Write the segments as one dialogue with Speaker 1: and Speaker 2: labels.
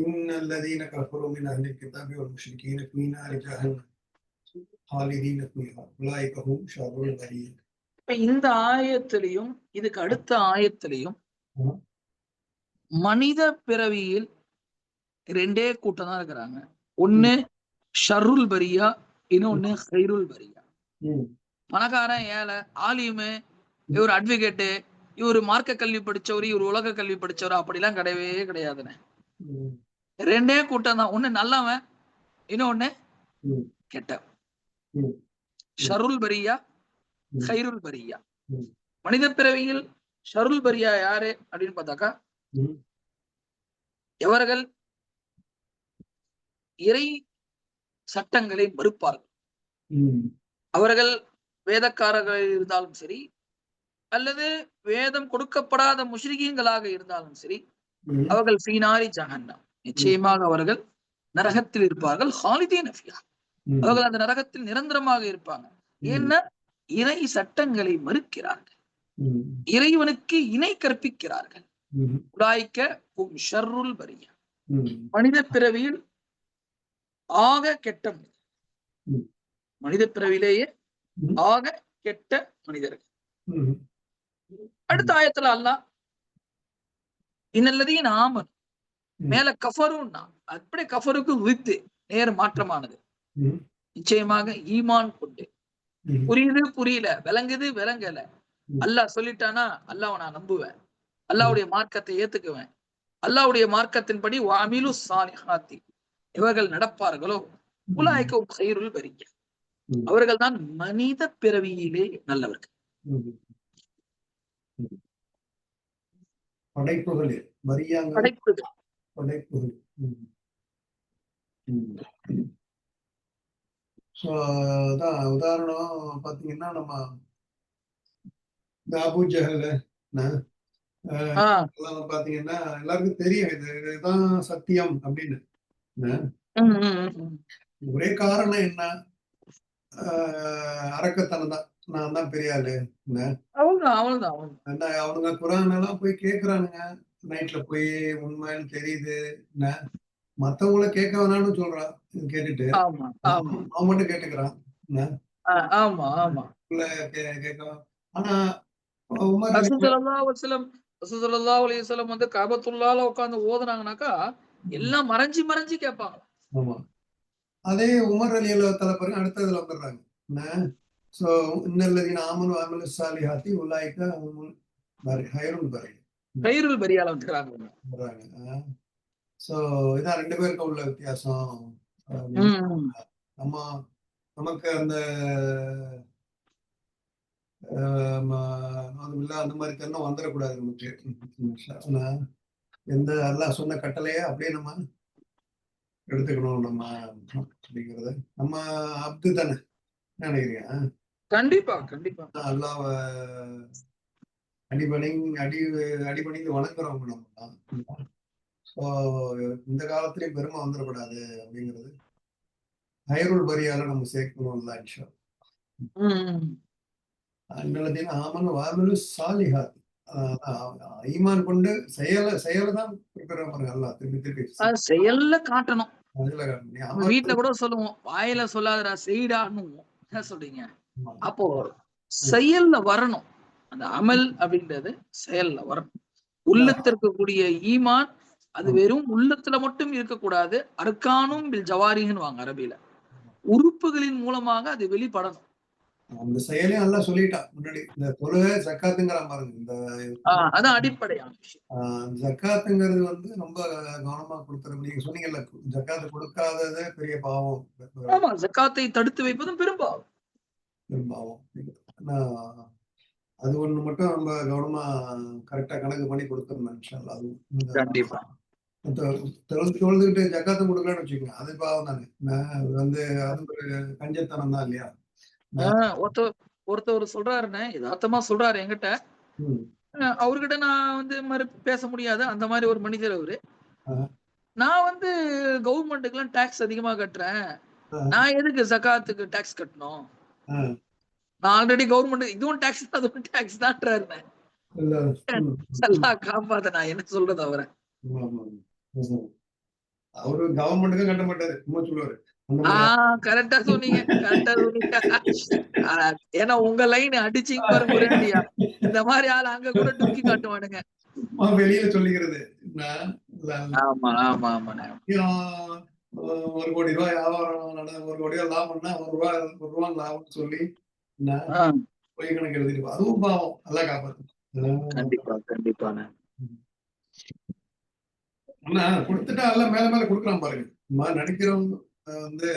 Speaker 1: இன்னல்லதீன கஃபரு மின் அஹ்லில் கிதாபி வல் முஷ்ரிகீன ஃபீ நாரி ஜஹன்னம் ஹாலிதீன ஃபீஹா உலாயிக ஹும் ஷர்ருல் பரியத்.
Speaker 2: இந்த ஆயத்திலையும் இதுக்கு அடுத்த ஆயத்திலையும் மனித பிறவியில் ரெண்டே கூட்டம் தான் இருக்கிறாங்க. ஒண்ணு ஷர்ருல் பரியா, இன்னொன்னு ஹைருல் பரியா. பணக்காரன், ஏழை, ஆலிமு, இவர் அட்வொகேட்டு, இவர் மார்க்க கல்வி படிச்சவரு, இவர் உலக கல்வி படிச்சவரு, அப்படிலாம் கிடையவே கிடையாதுன்னு. ரெண்டே கூட்டம் தான். ஒண்ணு நல்லவன், இன்னொன்னு கெட்டவன். ஷருல் பரியா, ஹைருல் பரியா. மனித பிறவியில் ஷருல் பரியா யாரு அப்படின்னு பார்த்தாக்கா, எவர்கள் இறை சட்டங்களை மறுப்பார்கள். அவர்கள் வேதக்காரர்கள் இருந்தாலும் சரி, அல்லது வேதம் கொடுக்கப்படாத முஷ்ரிகீன்களாக இருந்தாலும் சரி, அவர்கள் ஃபீனாரி ஜஹன்னம், நிச்சயமாக அவர்கள் நரகத்தில் இருப்பார்கள். ஹாலிதீன ஃபீஹா, அவர்கள் அந்த நரகத்தில் நிரந்தரமாக இருப்பாங்க. ஏன்னா இறை சட்டங்களை மறுக்கிறார்கள், இறைவனுக்கு இணை கற்பிக்கிறார்கள். உலாயிக ஹும் ஷர்ருல் பரியா, மனித பிறவியில் ஆக கெட்ட மனிதர், மனித பிறவிலேயே ஆக கெட்ட மனிதர்கள். அடுத்த ஆயத்துல அல்லாஹ் இன்னல்லதீன ஆமனு, மேல கஃபருன்னா அப்படியே கஃபருக்கு வித்து நேர் மாற்றமானது. நிச்சயமாக ஈமான் கொண்டு, புரியுது புரியல, விளங்குது விளங்கல, அல்லாஹ் சொல்லிட்டானா அல்லாஹ்வை நான் நம்புவேன், அல்லாஹ்வுடைய மார்க்கத்தை ஏத்துக்குவேன், அல்லாஹ்வுடைய மார்க்கத்தின்படி வஅமிலு ஸாலிஹாத்தி, இவர்கள் நடப்பார்களோ உலாயிக ஹும் கைருல் பரியா, அவர்கள் தான் மனித பிறவியிலே நல்லவர்கள்.
Speaker 1: படைப்புகளில்
Speaker 2: படைப்புகள்
Speaker 1: படைப்புகள். அதான் உதாரணம் பாத்தீங்கன்னா, நம்ம இந்த அபூ ஜஹல் பாத்தீங்கன்னா எல்லாருக்கும் தெரியும் இதுதான் சத்தியம் அப்படின்னு. ஒரே காரணம் என்ன, அரக்கத்தனம் தான், நான் தான் பெரிய ஆளு. அவனுங்க குரான் எல்லாம் போய் கேக்குறானுங்க, நைட்ல போய் உண்மைன்னு தெரியுது, மத்தவங்கள கேட்க வேணாம்னு சொல்றான், கேட்டுட்டு அவன் மட்டும் கேட்டுக்கிறான். ஆனா
Speaker 2: வந்து கஅபத்துல்லாஹ்ல உட்கார்ந்து ஓதுனாங்கனாக்கா எல்லாம் மறைஞ்சு மறைஞ்சு கேட்பாங்க.
Speaker 1: ஆமா, அதே உமர் ரலியல்லாஹு தஆலா பாருங்க, அடுத்ததுல வந்துடுறாங்க. சோ இன்னல்லதீன ஆமனு வஅமிலு ஸாலிஹாத்தி உலாயிக ஹும் ஹைருல் பரியா,
Speaker 2: ஹைருல் பரியால வந்துறாங்க.
Speaker 1: சோ இதான் ரெண்டு பேருக்கு உள்ள வித்தியாசம். நமக்கு அந்த அந்த மாதிரி கண்ணம் வந்துடக்கூடாது நமக்கு. எந்த அல்லாஹ் சொன்ன கட்டளையே அப்படியே நம்ம எடுத்துக்கணும் நம்ம அப்படிங்கிறது. நம்ம அப்து தானே, நினைக்கிறீங்க?
Speaker 2: கண்டிப்பா கண்டிப்பா.
Speaker 1: அல்லாஹ் அடிபணிந்து வணங்குறவங்க நம்ம தான். ஸோ இந்த காலத்திலயும் பெருமை வந்துடக்கூடாது அப்படிங்கிறது ஹைருல் பரியால நம்ம சேர்க்கணும்ல. இன்னல்லதீன ஆமனு வஅமிலு ஸாலிஹாத், ஈமான் கொண்டு செயலை தான் அல்லாஹ் திருப்பி திருப்பி
Speaker 2: செயல்ல காட்டணும். வீட்டுல கூட சொல்லுவோம், வாயில சொல்லாதடா செய்டான்னு. என்ன சொல்றீங்க? அப்போ செயல்ல வரணும். அந்த அமல் அப்படின்றது செயல்ல வரணும். உள்ளத்திற்கு கூடிய ஈமான் அது வெறும் உள்ளத்துல மட்டும் இருக்கக்கூடாது. அர்கானும் பில் ஜவாரிஹ்னு வாங்க அரபியில, உறுப்புகளின் மூலமாக அது வெளிப்படணும்.
Speaker 1: அந்த செயலையும் நல்லா சொல்லிட்டான் முன்னாடி. இந்த தொழுகை ஜக்காத்துங்கிற பாருங்க, இந்த
Speaker 2: அதான் அடிப்படையான
Speaker 1: விஷயம். ஜக்காத்துங்கிறது வந்து ரொம்ப கவனமா கொடுத்துரு. நீங்க சொன்னீங்கல்ல, ஜக்காத்து கொடுக்காததே பெரிய பாவம்.
Speaker 2: ஆமா, ஜக்காத்தை தடுத்து வைப்பதும் பெரும்பாவம்.
Speaker 1: அது ஒண்ணு மட்டும் நம்ம கவனமா கரெக்டா கணக்கு பண்ணி கொடுத்துருந்தோம் இன்ஷா அல்லாஹ். அது
Speaker 2: கண்டிப்பா.
Speaker 1: தொழுதுகிட்டு ஜக்காத்தும் கொடுக்கலான்னு வச்சுக்கோங்க, அது பாவம் தானே. வந்து அது ஒரு கஞ்சத்தனம் தான் இல்லையா?
Speaker 2: ஒருத்தர் சொல்றாருன்னு யதார்த்தமா சொல்றாரு என்கிட்ட. அவர்கிட்ட நான் வந்து பேச முடியாது, அந்த மாதிரி ஒரு மனிதர் அவரு. நான் வந்து கவர்மெண்ட்டுக்கு எல்லாம் டாக்ஸ் அதிகமா கட்டுறேன், நான் எதுக்கு ஜகாத்துக்கு டாக்ஸ் கட்டணும்? நான் ஆல்ரெடி கவர்மெண்ட், இதுவும் டாக்ஸ் அதுவும் டாக்ஸ் தான்றாரு. காப்பாத்த நான் என்ன சொல்றது அவரை?
Speaker 1: அவரு கவர்மெண்ட்டுக்கும் கட்ட மாட்டாரு, சும்மா சொல்லுவாரு. அந்த மாதிரி
Speaker 2: கரெக்டா சொன்னீங்க, கரெக்டா சொன்னீங்க. ஏன்னா உங்க லைன் அடிச்சிங்க பாருங்க ஒரே அடியா. இந்த மாதிரி ஆள் அங்க கூட டுக்கி காட்டுவானுங்க.
Speaker 1: வெளியில சொல்லிக்கிறது.
Speaker 2: ஆமா ஆமா ஆமாண்ணே.
Speaker 1: 1 கோடி ரூபாய் வியாபாரம் நடந்த 1 கோடி ரூபாய் லாபம்னா 1 ரூபா லாபம்னு சொல்லி பொய் கணக்கு எழுதிருப்பா. அதுவும் பாவம், நல்லா காப்பாத்து.
Speaker 2: கண்டிப்பா கண்டிப்பாண்ணே.
Speaker 1: ஆனா கொடுத்துட்டா எல்லாம் மேல மேல கொடுக்குறான் பாருங்க. இந்த மாதிரி நடிக்கிறவங்க வந்து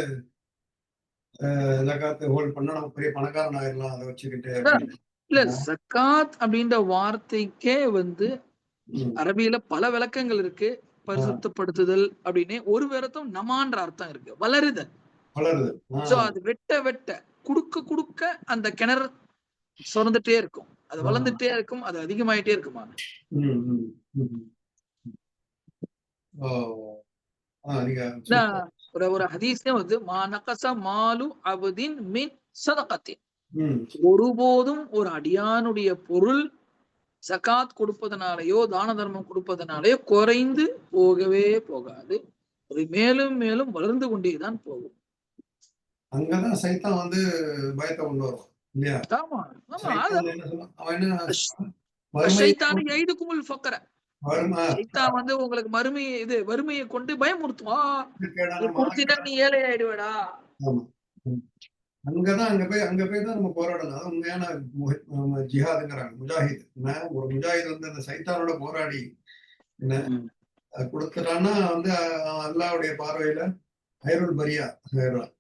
Speaker 1: ஜகாத்து ஹோல்ட் பண்ணா நம்ம பெரிய பணக்காரன் ஆயிடலாம் அதை வச்சுக்கிட்டு.
Speaker 2: இல்ல, ஜகாத் அப்படின்ற வார்த்தைக்கே வந்து அரபியில பல விளக்கங்கள் இருக்கு. பரிசுத்தப்படுத்துதல் அப்படின்னு ஒரு விரத்தம் நமான்ற அர்த்தம் இருக்கு, வளருதல். சோ அது வெட்ட வெட்ட குடுக்க குடுக்க அந்த கிணறு சுரந்துட்டே இருக்கும், அது வளர்ந்துட்டே இருக்கும், அது அதிகமாயிட்டே இருக்குமா. ஒரு ஹதீஸ்ல வந்து மானகச மாலு அபதின் மின் சதகத்தின், ஒருபோதும் ஒரு அடியானுடைய பொருள் ஜகாத் கொடுப்பதனாலேயோ தான தர்மம் கொடுப்பதனாலேயோ குறைந்து போகவே போகாது, அது மேலும் மேலும் வளர்ந்து கொண்டேதான் போகும்.
Speaker 1: அங்கதான் சைத்தான் வந்து பயத்தை கொண்டு வரும் இல்லையா?
Speaker 2: ஆமா வந்து உங்களுக்கு வறுமையை கொண்டு பயமுறுத்துவான், நீ ஏழை ஆயிடுவேடா.
Speaker 1: அங்க போய் தான் நம்ம போராடணும். அது உண்மையான ஜிஹாதுங்கிறாங்க, முஜாஹித். ஒரு முஜாஹித் வந்து அந்த சைத்தானோட போராடி என்ன கொடுத்துட்டான்னா வந்து அல்லாவுடைய பார்வையில ஹைருல் பரியா ஆயிடலாம்.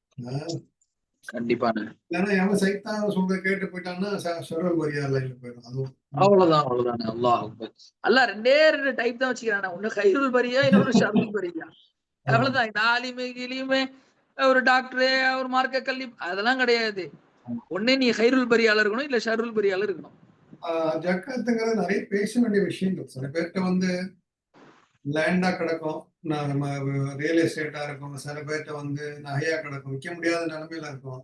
Speaker 2: கண்டிப்பா.
Speaker 1: ஏன்னா எவன் சைத்தான் சொல்றத கேட்டு போயிட்டான்னா ஷருல் பரியா லைன்ல போயிடும். அதுவும்
Speaker 2: அவ்வளவுதான் அவ்வளவுதானே. அல்லாஹ் ரெண்டே 2 டைப் தான் வச்சுக்கிறானே, ஒண்ணு ஹைருல் பரியா, இன்னொரு ஷருல் பரியா. அவ்வளவுதான். இந்த ஆலிமே கிலியுமே ஒரு டாக்டரு ஒரு மார்க்க கல்வி அதெல்லாம் கிடையாது. ஒண்ணே நீ ஹைருல் பரியால இருக்கணும், இல்ல ஷருல் பரியால இருக்கணும்.
Speaker 1: ஜக்காத்துங்கிறது நிறைய பேச வேண்டிய விஷயங்கள். சில பேர்கிட்ட வந்து லேண்டா கிடக்கும், நம்ம ரியல் எஸ்டேட்டா இருக்கும். சில பேர்கிட்ட வந்து நகையா கிடக்கும், விற்க முடியாத நிலைமையில இருக்கும்.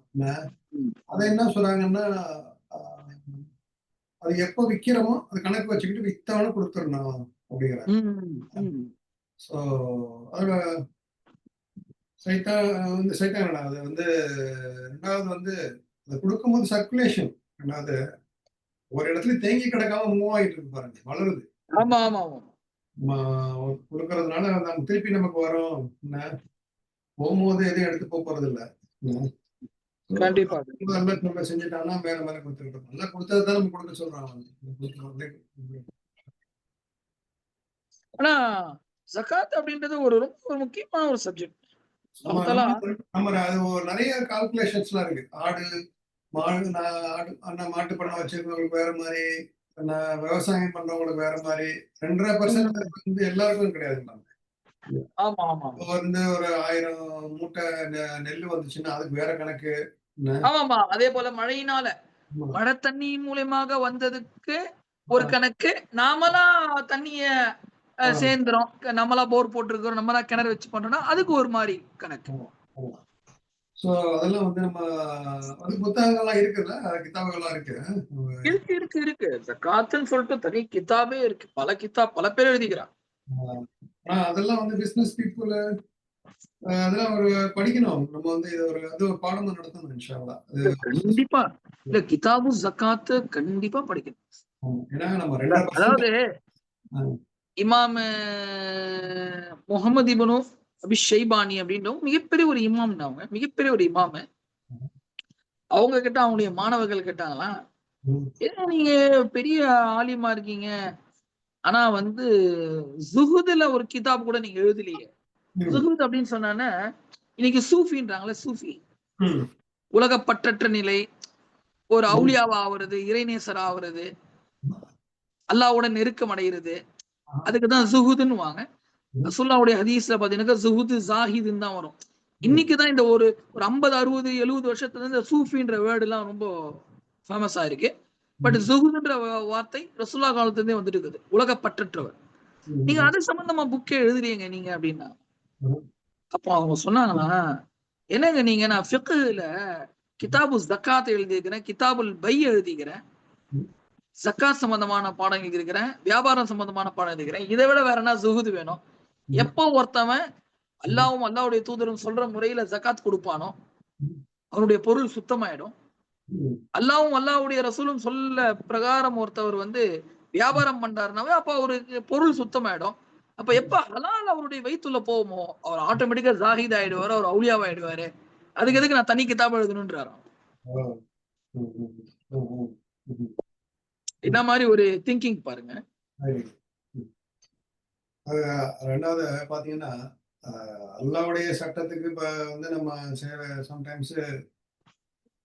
Speaker 1: அதை என்ன சொல்றாங்கன்னா, அது எப்போ விக்கிறோமோ அது கணக்கு வச்சுக்கிட்டு வித்தவன கொடுத்துடணும் அப்படிங்கிறாங்க. ஸோ அதுல சைத்தான் அது வந்து ரெண்டாவது வந்து அதை கொடுக்கும்போது சர்க்குலேஷன், ரெண்டாவது ஒரு இடத்துல தேங்கி கிடக்காம மூவ் ஆகிட்டு இருக்கு பாருங்க, வளருது.
Speaker 2: ஆமா ஆமா
Speaker 1: கொடுக்கறதுனால நம்ம திருப்பி நமக்கு வரும். போகும்போது எதையும் எடுத்து போறது இல்லை.
Speaker 2: கண்டிப்பா
Speaker 1: நம்ம செஞ்சுட்டாங்கன்னா மேல மேல கொடுத்துக்கிட்டோம். நல்லா கொடுத்ததான் நம்ம கொடுக்க சொல்றாங்க.
Speaker 2: ஆனா ஜகாத் அப்படின்றது ஒரு ரொம்ப முக்கியமான ஒரு சப்ஜெக்ட்.
Speaker 1: நம்ம நிறைய கால்குலேஷன்ஸ்லாம் இருக்கு. ஆடு மாட்டு பண்ண வச்சிருக்கவங்களுக்கு வேற மாதிரி, விவசாயம் பண்றவங்களுக்கு வேற மாதிரி. 2.5% வந்து எல்லாருக்கும் கிடையாது.
Speaker 2: ஆமா ஆமா
Speaker 1: வந்து ஒரு 1000 மூட்டை நெல் வந்துச்சுன்னா அதுக்கு வேற கணக்கு.
Speaker 2: ஆமாமா. அதே போல மழையினால மழை தண்ணி மூலமாக வந்ததுக்கு ஒரு கணக்கு, நாமளா தண்ணிய சேர்ந்துரும், நம்மளா போர் போட்டிருக்கிறோம், நம்மளா கிணறு வச்சு பண்றோம்னா அதுக்கு ஒரு மாதிரி கணக்கு.
Speaker 1: சோ அதெல்லாம் வந்து நம்ம அது புத்தகங்கள்லாம் இருக்குல்ல, கிதாபுகள்லாம் இருக்கு.
Speaker 2: இருக்கு ஜகாத்னு சொல்லிட்டு தனி கிதாபே இருக்கு, பல பேர் எழுதிக்கிறாங்க.
Speaker 1: அதெல்லாம் வந்து பிசினஸ் பீப்புள் அதெல்லாம் ஒரு படிக்கணும். நம்ம வந்து இது ஒரு பாடமா நடத்தணும் இன்ஷா அல்லாஹ்.
Speaker 2: கண்டிப்பா. இல்ல, கிதாபு ஜகாத் கண்டிப்பா படிக்கணும்.
Speaker 1: ஏன்னா நம்ம
Speaker 2: அதாவது இமாம் முகமது இப்னு அபி ஷைபானி அப்படின்றவங்க மிகப்பெரிய ஒரு இமாம். அவங்க மிகப்பெரிய ஒரு இமாம். அவங்க கிட்ட அவங்களுடைய மாணவர்கள் கேட்டாங்களா, ஏன்னா நீங்க பெரிய ஆலிமா இருக்கீங்க, ஆனா வந்து ஜுஹுதுல ஒரு கிதாப் கூட நீங்க எழுதலையே. ஜுஹுத் அப்படின்னு சொன்னா இன்னைக்கு சூஃபின்றாங்களே, சூஃபி உலகப்பற்றற்ற நிலை, ஒரு அவுலியாவா ஆகுறது, இறைநேசர் ஆகுறது, அல்லாஹ்வோட நெருக்கம் அடைகிறது, அதுக்குதான் ஜுஹுதுன்னுவாங்க. ரசூலுல்லாஹ்வுடைய ஹதீஸ்ல பாத்தீங்கன்னா ஜுஹுது ஜாஹிதுன்னு தான் வரும். இன்னைக்குதான் இந்த ஒரு 50 60 70 வருஷத்துல இந்த சூஃபின்ற வேர்டு எல்லாம் ரொம்ப ஃபேமஸ் ஆயிருக்கு. பட் ஜுஹுதுன்ற வார்த்தை ரசூலுல்லாஹ் காலத்துல இருந்தே வந்துட்டு இருக்குது, உலகப்பற்றற்றவர். நீங்க அது சம்பந்தமா புக்கே எழுதுறீங்க நீங்க அப்படின்னா. அப்போ அவங்க சொன்னாங்களா, என்னங்க நீங்க, நான் ஃபிக்ஹ்ல கிதாபு ஜகாத் எழுதிக்கிறேன், கிதாபுல் பை எழுதிக்கிறேன், ஜக்காத் சம்பந்தமான பாடம் இருக்கிறேன், வியாபாரம் சம்பந்தமான பாடம் இருக்கிறேன். இதை விட வேற என்ன ஜுஹுது வேணும்? எப்போ ஒருத்தவன் அல்லாவும் அல்லாவுடைய தூதரும் சொல்ற முறையில ஜக்காத் கொடுப்பானோ அவனுடைய பொருள் சுத்தமாயிடும். அல்லாவும் அல்லாவுடைய ரசூலும் சொல்ல பிரகாரம் ஒருத்தவர் வந்து வியாபாரம் பண்றாருனாவே அப்ப அவருக்கு பொருள் சுத்தமாயிடும். அப்ப எப்ப ஹலால் அவருடைய வயிற்றுல போகுமோ அவர் ஆட்டோமேட்டிக்கா ஜாஹித் ஆயிடுவாரு, அவர் அவுலியாவா ஆயிடுவாரு. அதுக்கு எதுக்கு நான் தனி கிதாப் எழுதணும்ன்றாராம். என்ன மாதிரி ஒரு திங்கிங் பாருங்க.
Speaker 1: ரெண்டாவது பாத்தீங்கன்னா அல்லாவுடைய சட்டத்துக்கு இப்ப வந்து நம்ம சம்டைம்ஸ்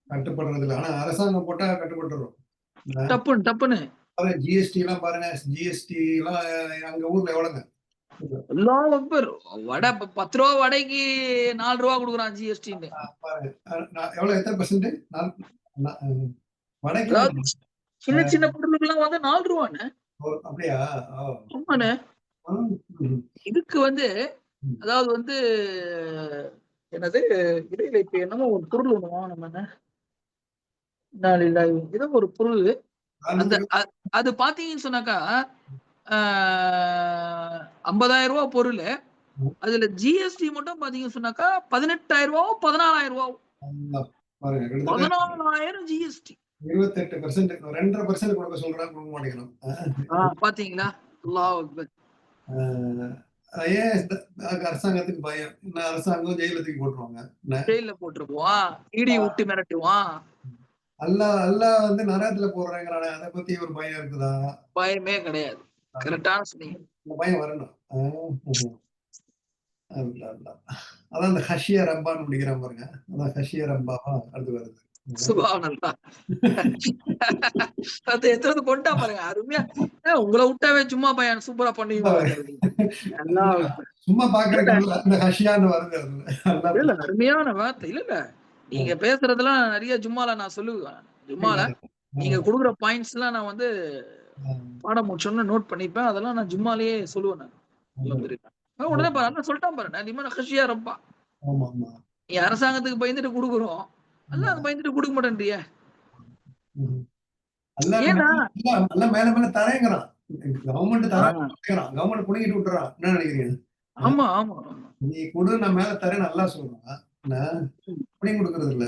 Speaker 1: கட்டுப்படுறது இல்லை. ஆனா அரசாங்கம் போட்டா கட்டுப்பட்டுறோம்.
Speaker 2: டப்புன்னு
Speaker 1: ஜிஎஸ்டி எல்லாம் பாருங்க, ஜிஎஸ்டி எல்லாம் அங்க ஊர்ல எவ்வளவுங்க?
Speaker 2: வடை 10 ரூபா வடைக்கு 4 ரூபா கொடுக்குறான் ஜிஎஸ்டி.
Speaker 1: எவ்வளவு எத்தனை பெர்சென்ட் வடைக்கு?
Speaker 2: சின்ன சின்ன பொருளுக்கு எல்லாம் வந்து 4 ரூபான்னு.
Speaker 1: அப்படியா?
Speaker 2: ஆமாண்ணே. இதுக்கு வந்து அதாவது வந்து என்னது இடையில இப்ப என்னமோ ஒரு பொருள் ஒண்ணு வாங்கணும், ஏதோ ஒரு பொருள் அந்த அது பாத்தீங்கன்னு சொன்னாக்கா 50,000 ரூபாய் பொருள். அதுல ஜிஎஸ்டி மட்டும் பாத்தீங்கன்னு சொன்னாக்கா 18,000 ரூபாவும் 14,000 ரூபாவும். 14,000 ஜிஎஸ்டி.
Speaker 1: 28%, 2.5% கொடுக்க சொல்றாங்க, கொடுக்க மாட்டேங்கிறோம்.
Speaker 2: பாத்தீங்களா? அல்லாஹ் அக்பர்.
Speaker 1: ஏன் அரசாங்கத்துக்கு பயம்? அரசாங்கம் ஜெயில தூக்கி போட்டுருவாங்க,
Speaker 2: ஜெயில போட்டுருவான், இடி விட்டு மிரட்டுவான்.
Speaker 1: அல்லாஹ் வந்து நரகத்துல போடுறாங்கிறானே, அதை பத்தி ஒரு பயம் இருக்குதா? பயமே கிடையாது.
Speaker 2: கரெக்டான சொன்னீங்க.
Speaker 1: பயம் வரணும். அதான் அந்த ஹஷியா ரப்பான்னு முடிக்கிறான் பாருங்க, அதான் ஹஷியா ரப்பாவா அடுத்து வருது.
Speaker 2: சுப்ஹானல்லாஹ். அது எத்தனை கொண்டா பாருங்க, அருமையா. உங்களை விட்டாவே சும்மா பையன் சூப்பரா பண்ணுவீங்க.
Speaker 1: சும்மா பாக்குறதுக்கு அந்த ஹஷியான்னு வருது.
Speaker 2: இல்ல அருமையான வார்த்தை. இல்ல நீங்க பேசுறதெல்லாம் நிறைய ஜும்மால நான் சொல்லுவேன். ஜும்மால நீங்க கொடுக்குற பாயிண்ட்ஸ் எல்லாம் நான் வந்து பாடம் முடிச்சோன்னு நோட் பண்ணிப்பேன். அதெல்லாம் நான் ஜும்மாலேயே சொல்லுவேன். நான் உடனே பாரு சொல்லிட்டான் பாரு, லிமன் ஹஷியா ரப்பா. நீ அரசாங்கத்துக்கு பயந்துட்டு கொடுக்குறோம், அல்ல அது பயந்துட்டு கொடுக்க மாட்டேன்றிய. ஏன்னா
Speaker 1: மேல மேல தரேங்கிறான், கவர்மெண்ட் தரேங்கிறான், கவர்மெண்ட் புடிங்கிட்டு விட்டுறான். என்ன நினைக்கிறீங்க?
Speaker 2: ஆமா ஆமா,
Speaker 1: நீ கொடு, நான் மேல தரேன் நல்லா சொல்றான், புடிங்கி கொடுக்கறது இல்ல.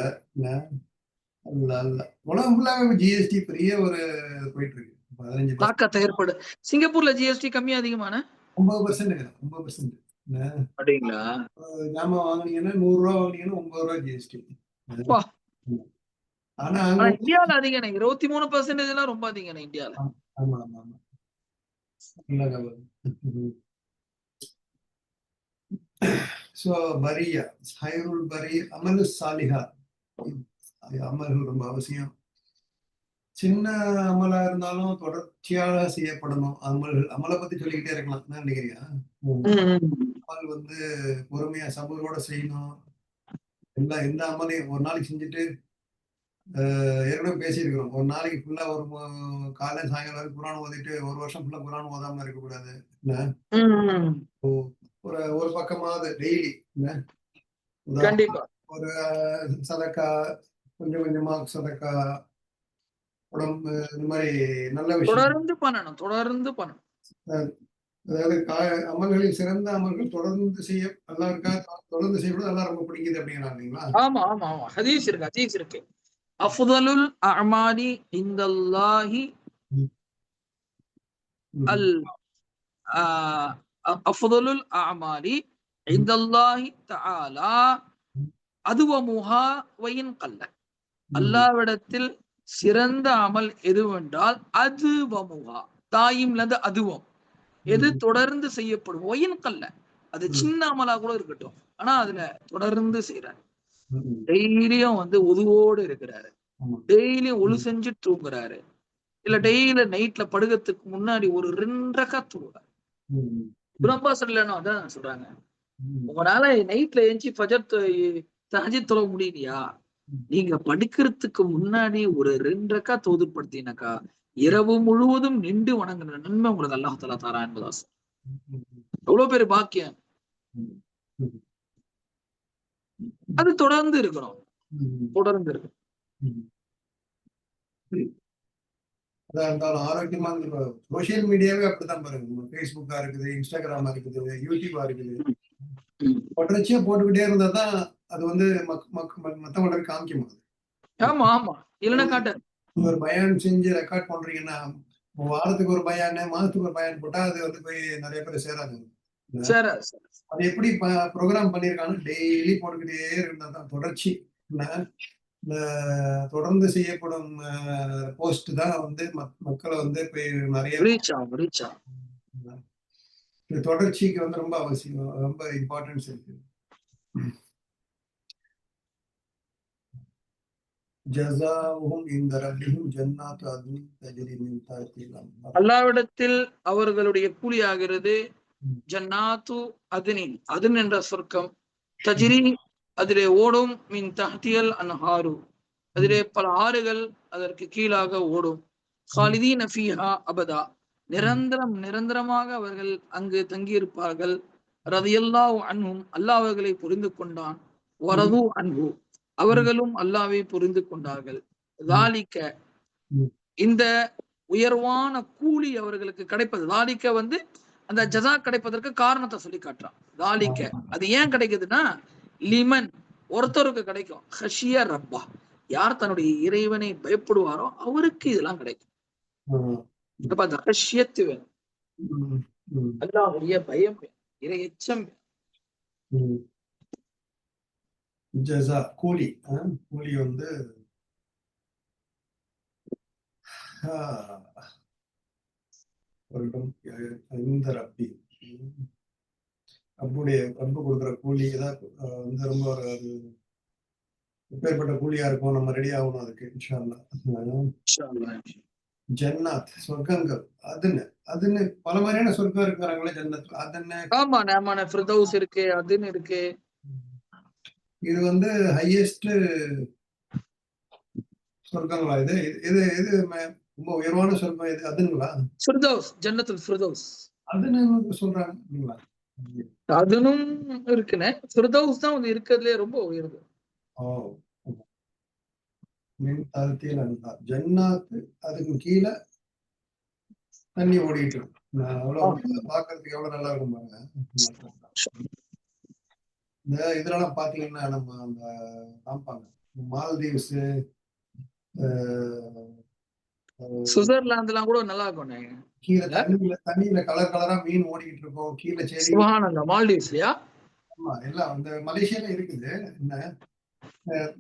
Speaker 1: உலகம் ஃபுல்லாவே ஜிஎஸ்டி பெரிய ஒரு போயிட்டு இருக்கு. 15
Speaker 2: தாக்கத்தை ஏற்படு. சிங்கப்பூர்ல ஜிஎஸ்டி கம்மி அதிகமான
Speaker 1: 9%. 9%.
Speaker 2: அப்படிங்களா?
Speaker 1: ஜாமான் வாங்குனீங்கன்னா 100 ரூபா வாங்குனீங்கன்னா 9 ரூபா ஜிஎஸ்டி. ஆனா
Speaker 2: இந்தியால அதிகம் 23% எல்லாம் ரொம்ப அதிகம் இந்தியால.
Speaker 1: ஆமா ஆமா ஆமா. சோ பரியா ஹைருல் பரி அமலு சாலிஹா, அமல்கள் ரொம்ப அவசியம். சின்ன அமலா இருந்தாலும் தொடர்ச்சியாக செய்யப்படணும். அமலை பத்தி சொல்லிக்கிட்டே இருக்கலாம். என்ன நினைக்கிறீங்க? அமல் வந்து பொறுமையா சபரோட செய்யணும். எந்த அமலையும் ஒரு நாளைக்கு செஞ்சுட்டு, ஏற்கனவே பேசியிருக்கிறோம், ஒரு நாளைக்கு ஃபுல்லா ஒரு காலை சாயங்காலம் வரைக்கும் குரான் ஓதிட்டு 1 வருஷம் ஃபுல்லா குரான் ஓதாம இருக்கக்கூடாது. ஒரு பக்கமாவது டெய்லி ஒரு சதக்கா, கொஞ்சம் கொஞ்சமா சதக்கா, உடம்பு, இந்த மாதிரி நல்ல விஷயம்
Speaker 2: தொடர்ந்து பண்ணணும்.
Speaker 1: அதாவது அமல்களில் சிறந்த அமல்கள் தொடர்ந்து செய்ய நல்லா இருக்கா, தொடர்ந்து செய்யறது நல்லா ரொம்ப பிடிக்குது அப்படிங்கிறாங்களா?
Speaker 2: ஆமா ஆமா ஆமா, ஹதீஸ் இருக்கு. அஃதலுல் அமாலி இந்தல்லாஹி அஃதலுல் அமாலி இந்தல்லாஹி தஆலா அதுவமுஹா வயின் கல்ல. அல்லாஹ்விடத்தில் சிறந்த அமல் எதுவென்றால் அதுவமுஹா, தாயிம்லது அதுவம், எது தொடர்ந்து செய்யப்படும், ஒயின் கல்ல, அது சின்ன அமலா கூட இருக்கட்டும், ஆனா அதுல தொடர்ந்து செய்யறாரு. டெய்லியும் வந்து ஒதுவோடு இருக்கிறாரு, டெய்லியும் ஒழு செஞ்சு தூங்குறாரு, இல்ல டெய்லி நைட்ல படுக்கிறதுக்கு முன்னாடி ஒரு 2 ரக்காத் தூங்குறாரு. அதான் சொல்றாங்க, உங்களால நைட்ல எஞ்சி ஃபஜர் தஹஜ்ஜுத் தொழ முடியலையா, நீங்க படுக்கிறதுக்கு முன்னாடி ஒரு 2 ரக்காத் தொழுதுபடுத்தினாக்கா இரவு முழுவதும் நின்று வணங்குற நன்மை உங்களுக்கு அல்லாஹ் தஆலா தரா என்பதா. எவ்வளவு பேர் பாக்கியம். அது தொடர்ந்து இருக்கணும்.
Speaker 1: அதான் இருந்தாலும் ஆரோக்கியமா இருந்து சோசியல் மீடியாவே அப்படித்தான் பாருங்க. ஃபேஸ்புக்கா இருக்குது, இன்ஸ்டாகிராமா இருக்குது, யூடியூபா இருக்குது. தொடர்ச்சியா போட்டுக்கிட்டே இருந்தா தான் அது வந்து மத்தவங்களுக்கு காமிக்கும்.
Speaker 2: ஆமா ஆமா, இல்லைன்னா காட்டாது.
Speaker 1: ஒரு பயான் செஞ்சு ரெக்கார்ட் பண்றீங்கன்னா, வாரத்துக்கு ஒரு பயான், மாசத்துக்கு ஒரு பயான் போட்டா அது வந்து போய் நிறைய பேர் சேராது.
Speaker 2: சரி
Speaker 1: அது எப்படி ப்ரோக்ராம் பண்ணியிருக்காங்க, டெய்லி போட்டுக்கிட்டே இருந்தா தான் தொடர்ச்சி. இந்த தொடர்ந்து செய்யப்படும் போஸ்ட் தான் வந்து மக்களை வந்து போய் நிறைய
Speaker 2: ரீச் ஆகும் ரீச் ஆகும்.
Speaker 1: இந்த தொடர்ச்சிக்கு வந்து ரொம்ப அவசியம், ரொம்ப இம்பார்ட்டன்ஸ் இருக்கு. ஜஸாவுஹும் இன்த ரப்பிஹிம் ஜன்னாத்து அத்னி தஜ்ரி மின் தஹ்திஹா அல்-அன்ஹார்.
Speaker 2: அல்லாஹ்விடத்தில் அவர்களுடைய கூலி ஆகிறது ஜன்னாத்து அதுனின், அதுன் என்ற சொர்க்கம், தஜ்ரி அதிலே ஓடும், மின் தஹ்தியல் அன்ஹாரு அதிலே பல ஆறுகள் அதற்கு கீழாக ஓடும், காலிதீன ஃபீஹா அபதா நிரந்தரமாக அவர்கள் அங்கு தங்கியிருப்பார்கள், ரலியல்லாஹு அன்ஹும் அல்லாஹ் அவர்களை புரிந்து கொண்டான், வரது அன்ஹு அவர்களும் அல்லாஹ்வை புரிந்து கொண்டார்கள். தாலிக்க இந்த உயர்வான கூலி அவர்களுக்கு கிடைப்பது, தாலிக்க வந்து அந்த ஜஸா கிடைப்பதற்கு காரணத்தை சொல்லி காட்டுறான். தாலிக்க அது ஏன் கிடைக்குதுன்னா, லிமன் ஒருத்தருக்கு கிடைக்கும், ஹஷிய ரப்பா யார் தன்னுடைய இறைவனை பயப்படுவாரோ அவருக்கு இதெல்லாம் கிடைக்கும். அப்ப அந்த ஹஷியத்து வேணும், அல்லாஹ்வுடைய பயம் வேணும், இறை எச்சம் வேணும்.
Speaker 1: ஜஸா கூலி, கூலி வந்து இந்த ரப்பி ரப்பு கொடுக்குற கூலி தான் வந்து ரொம்ப ஒரு எப்பேற்பட்ட கூலியா இருக்கும். நம்ம ரெடி ஆகணும் அதுக்கு இன்ஷா அல்லாஹ். ஜன்னாத் சொர்க்கங்கள், அதுன்னு பல மாதிரியான சொர்க்கம் இருக்கிறாங்களே ஜன்னத்துல, அதுன்னு
Speaker 2: ஆமா நாமான ஃபிர்தௌஸ் இருக்கு, அதுன்னு இருக்கு.
Speaker 1: இது வந்து ஹையஸ்ட் சொர்க்கங்களா? இது இது இது ரொம்ப உயர்வான சொர்க்கம் இது அதுங்களா?
Speaker 2: ஃபிர்தௌஸ், ஜன்னத்துல் ஃபிர்தௌஸ்
Speaker 1: அதுன்னு சொல்றாங்க.
Speaker 2: அதுனும் இருக்குன்னு, ஃபிர்தௌஸ் தான் வந்து இருக்கிறதுலே ரொம்ப உயர்வு.
Speaker 1: மின் தஹ்திஹா அல்-அன்ஹார் ஜன்னாத்து, அதுக்கு கீழே தண்ணி ஓடிட்டு இருக்கும். அவ்வளவு பார்க்கறதுக்கு எவ்வளவு நல்லா இருக்கும் பாருங்க. இந்த இதெல்லாம் பாத்தீங்கன்னா நம்ம அந்த காமிப்பாங்க, மால்தீவ்ஸ்,
Speaker 2: சுவிட்சர்லாந்து எல்லாம் கூட நல்லா இருக்கும்.
Speaker 1: கீழே தண்ணியில கலர் கலரா மீன் ஓடிக்கிட்டு இருக்கும், கீழே செடி.
Speaker 2: சுப்ஹானல்லாஹ், மால்தீவ்ஸ்லயா?
Speaker 1: ஆமா, எல்லாம் அந்த மலேசியால இருக்குது. என்ன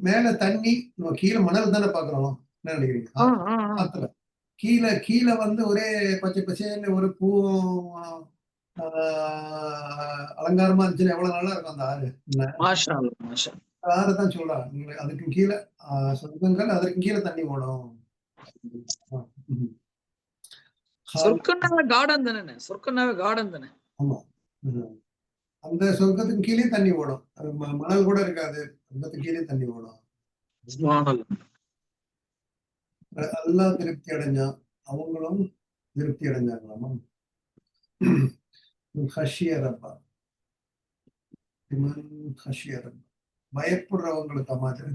Speaker 1: மேல தண்ணி, நம்ம கீழே மணல் தானே பாக்குறோம், என்ன நினைக்கிறீங்க? ஆத்துல கீழே வந்து ஒரே பச்சை பச்சைன்னு ஒரு பூ அலங்காரமா இருந்துச்சுன்னா எவ்வளவு நல்லா இருக்கும் அந்த ஆறு.
Speaker 2: மாஷா அல்லாஹ், மாஷா.
Speaker 1: ஆறு தான் சொல்றாங்க. அதுக்கு கீழே சொர்க்கங்கள், அதற்கு கீழே தண்ணி ஓடும்.
Speaker 2: சொர்க்கம்னாவே கார்டன் தானே, சொர்க்கம்னாவே கார்டன் தானே.
Speaker 1: ஆமா, அந்த சொர்க்கத்துக்கு கீழே தண்ணி ஓடும், அது மணல் கூட இருக்காது, சொர்க்கத்துக்கு கீழே தண்ணி ஓடும். எல்லாம் திருப்தி அடைஞ்சா அவங்களும் திருப்தி அடைஞ்சாங்களாமா. பயப்படுறவங்களுக்கு மாதிரி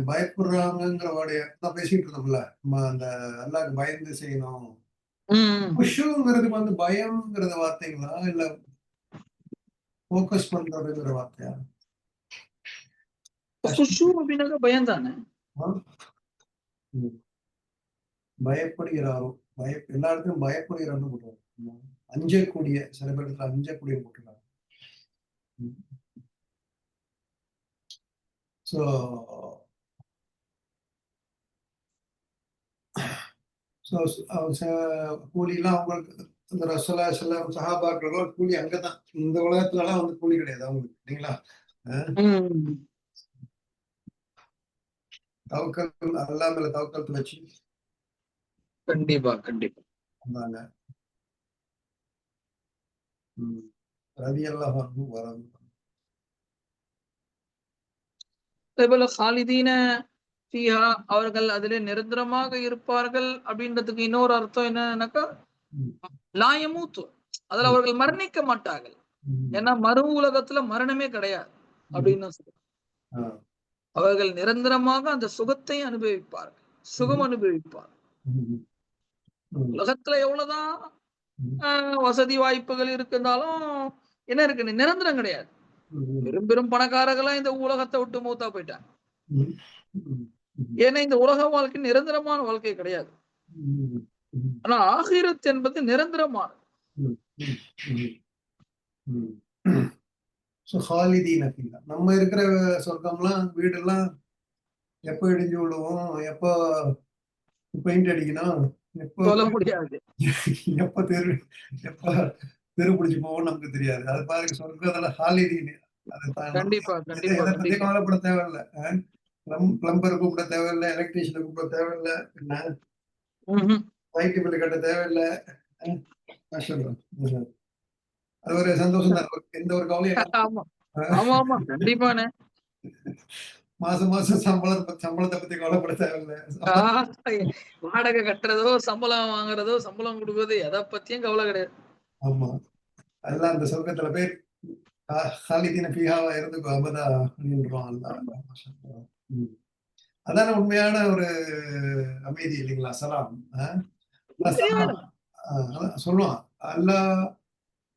Speaker 1: பயப்படுறாங்கிற வாடைய தான் பேசிட்டு இருந்தோம்ல, நம்ம அந்த அல்லாஹ்க்கு பயந்து செய்யணும். குஷுங்கிறதுக்கு வந்து பயம்ங்கிறத வார்த்தைங்களா இல்ல ஃபோக்கஸ் பண்றதுங்கிற வார்த்தையா?
Speaker 2: குஷு அப்படின்னாக்க பயம் தானே.
Speaker 1: பயப்படுகிறாரோ, எல்லா இடத்துலயும் பயப்படுகிறான்னு போட்டுருவாங்க. அஞ்சக்கூடிய, சில பேர் அஞ்சக்கூடிய போட்டுருக்காங்க. ஸோ கூலிலாம் அவங்களுக்கு இந்த ரசூலா ஸல்லல்லாஹு சஹாபாக்கள் கூலி அங்கதான், இந்த உலகத்துல எல்லாம் வந்து கூலி கிடையாது அவங்களுக்கு, இல்லைங்களா? தவக்கல், அல்லாஹ் மேல தவக்கல் வச்சு
Speaker 2: கண்டிப்பா கண்டிப்பா
Speaker 1: வந்தாங்க. ரலியல்லாஹு அன்ஹு வரது.
Speaker 2: அதேபோல காலிதீன ஃபீஹா அவர்கள் அதிலே நிரந்தரமாக இருப்பார்கள் அப்படின்றதுக்கு இன்னொரு அர்த்தம் என்னன்னாக்கா, லா யமூத்து, அதுல அவர்கள் மரணிக்க மாட்டார்கள். ஏன்னா மறு உலகத்துல மரணமே கிடையாது அப்படின்னு சொல்லுவாங்க. அவர்கள் நிரந்தரமாக அந்த சுகத்தை அனுபவிப்பார்கள். சுகம் அனுபவிப்பார். உலகத்துல எவ்வளவுதான் வசதி வாய்ப்புகள் இருந்தாலும் என்ன இருக்கு, நிரந்தரம் கிடையாது. பெரும் பெரும் பணக்காரர்களா இந்த உலகத்தை விட்டு மூத்தா போயிட்டாங்க. ஏன்னா இந்த உலக வாழ்க்கை நிரந்தரமான வாழ்க்கை கிடையாது. ஆனா ஆகிரத் என்பது நிரந்தரமான.
Speaker 1: நம்ம இருக்கிற சொர்க்கம்லாம் வீடெல்லாம் எப்ப இடிஞ்சு விடுவோம், எப்ப பெயிண்ட் அடிக்கணும்,
Speaker 2: சொல்ல முடியாது,
Speaker 1: எப்ப தெரு பிடிச்சு போவோம் நமக்கு தெரியாது. அது பாருங்க, சொர்க்கத்துல ஹாலிதீன்.
Speaker 2: கண்டிப்பா கண்டிப்பா
Speaker 1: பத்தி கவலைப்பட தேவையில்லை. பிளம்பர் கூப்பிட தேவையில்லை, எலக்ட்ரீஷியனை கூப்பிட தேவையில்லை, லைட் பில் கட்ட தேவையில்லை. அது ஒரு சந்தோஷம் தான். எந்த ஒரு கவலையும்.
Speaker 2: கண்டிப்பானே.
Speaker 1: மாசம் மாசம் சம்பளத்தை பத்தி கவலைப்பட தேவையில்லை.
Speaker 2: வாடகை கட்டுறதோ, சம்பளம் வாங்குறதோ, சம்பளம் கொடுக்கறதோ, எதை பத்தியும் கவலை கிடையாது.
Speaker 1: ஆமா, அதெல்லாம் அந்த சொர்க்கத்துல போய் ஹாலிதீன ஃபீஹாவா இருந்துக்கோ அபதா அப்படின்றோம். அல்லாஹ் அதான உண்மையான ஒரு அமைதி இல்லைங்களா? சலாம் சொல்லுவான்.